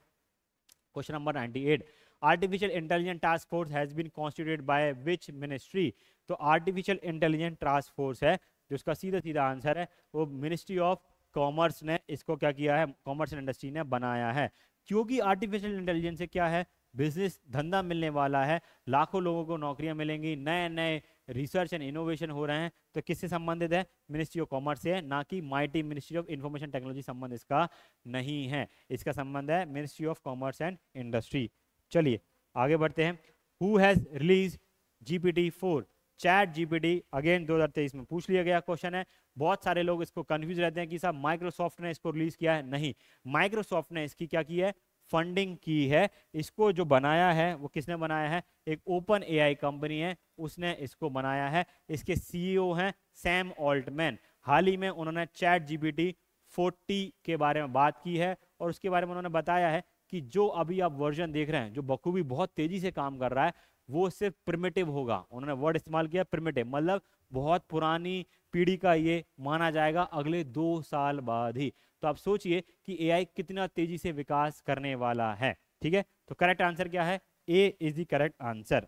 question number 98, artificial intelligence task force has been constituted by which ministry, तो आर्टिफिशियल इंटेलिजेंस टास्क फोर्स है, जो उसका सीधा सीधा आंसर है वो मिनिस्ट्री ऑफ कॉमर्स ने इसको क्या किया है, कॉमर्स एंड इंडस्ट्री ने बनाया है, क्योंकि आर्टिफिशियल इंटेलिजेंस से क्या है, बिजनेस धंधा मिलने वाला है, लाखों लोगों को नौकरियां मिलेंगी, नए नए रिसर्च एंड इनोवेशन हो रहे हैं, तो किससे संबंधित है, मिनिस्ट्री ऑफ कॉमर्स से, ना कि mighty ministry of information technology, संबंध इसका नहीं है, इसका संबंध है ministry of commerce and industry. चलिए आगे बढ़ते हैं, who has release GPT-4, chat GPT, again 2023 में पूछ लिया गया क्वेश्चन है, बहुत सारे लोग इसको कंफ्यूज रहते हैं कि साहब माइक्रोसॉफ्ट ने इसको रिलीज किया है, नहीं, माइक्रोसॉफ्ट ने इसकी क्या की है, फंडिंग की है, इसको जो बनाया है वो किसने बनाया है, एक ओपन AI कंपनी है उसने इसको बनाया है, इसके CEO हैं सैम ऑल्टमैन, हाल ही में उन्होंने चैट GPT-40 के बारे में बात की है और उसके बारे में उन्होंने बताया है कि जो अभी आप वर्जन देख रहे हैं जो बखूबी बहुत तेजी से काम कर रहा है वो सिर्फ प्रिमिटिव होगा, उन्होंने वर्ड इस्तेमाल किया प्रिमिटिव, मतलब बहुत पुरानी पीढ़ी का ये माना जाएगा अगले 2 साल बाद ही, तो आप सोचिए कि AI कितना तेजी से विकास करने वाला है, ठीक है, तो करेक्ट आंसर क्या है, A is the correct answer.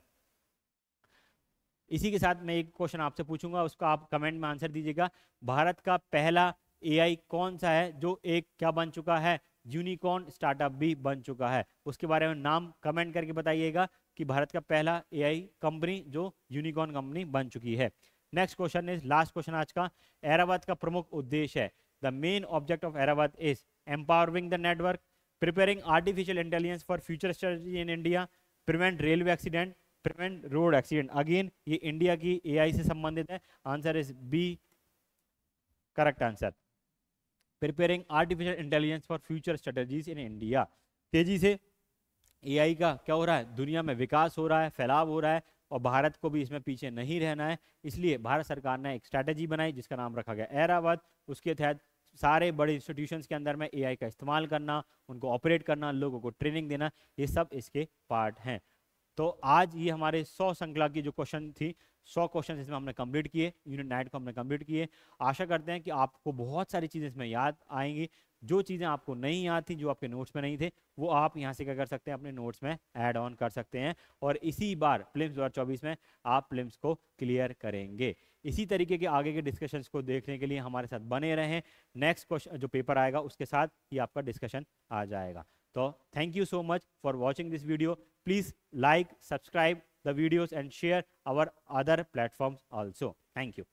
इसी के साथ मैं एक क्वेश्चन आपसे पूछूंगा, उसका आप कमेंट में आंसर दीजिएगा, भारत का पहला AI कौन सा है जो एक क्या बन चुका है, यूनिकॉर्न स्टार्टअप भी बन चुका है, उसके बारे में नाम कमेंट करके बताइएगा कि भारत का पहला AI कंपनी जो यूनिकॉर्न कंपनी बन चुकी है। Next question is last question आज का, एरावत का प्रमुख उद्देश्य है, the main object of Airawat is empowering the network, preparing artificial intelligence for future strategy in India, prevent railway accident, prevent road accident, again ये इंडिया की AI से संबंधित है, answer is B correct answer. Preparing artificial intelligence for future strategies in India. तेजी से AI का क्या हो रहा है, दुनिया में विकास हो रहा है, फैलाव हो रहा है, और भारत को भी इसमें पीछे नहीं रहना है। इसलिए भारत सरकार ने एक स्ट्रैटेजी बनाई जिसका नाम रखा गया ऐरावत। उसके तहत सारे बड़े इंस्टीट्यूशंस के अंदर में एआई का इस्तेमाल करना, उनको ऑपरेट करना, लोगों को ट्रेनिंग देना, ये सब इसके पार्ट हैं। तो आज ये हमारे 100 श्रृंखला की जो क्वेश्चन थी, 100 क्वेश्चन इसमें हमने कंप्लीट किए, यूनिट 9 को हमने कंप्लीट किए। आशा करते हैं कि आपको बहुत सारी चीज़ें इसमें याद आएंगी। जो चीज़ें आपको नहीं याद थी, जो आपके नोट्स में नहीं थे, वो आप यहाँ से क्या कर सकते हैं, अपने नोट्स में ऐड ऑन कर सकते हैं, और इसी बार प्रीलिम्स 2024 में आप प्रीलिम्स को क्लियर करेंगे। इसी तरीके के आगे के डिस्कशंस को देखने के लिए हमारे साथ बने रहें। नेक्स्ट क्वेश्चन जो पेपर आएगा उसके साथ ही आपका डिस्कशन आ जाएगा। तो thank you so much for watching this video. Please like, subscribe the videos and share our other platforms also. Thank you.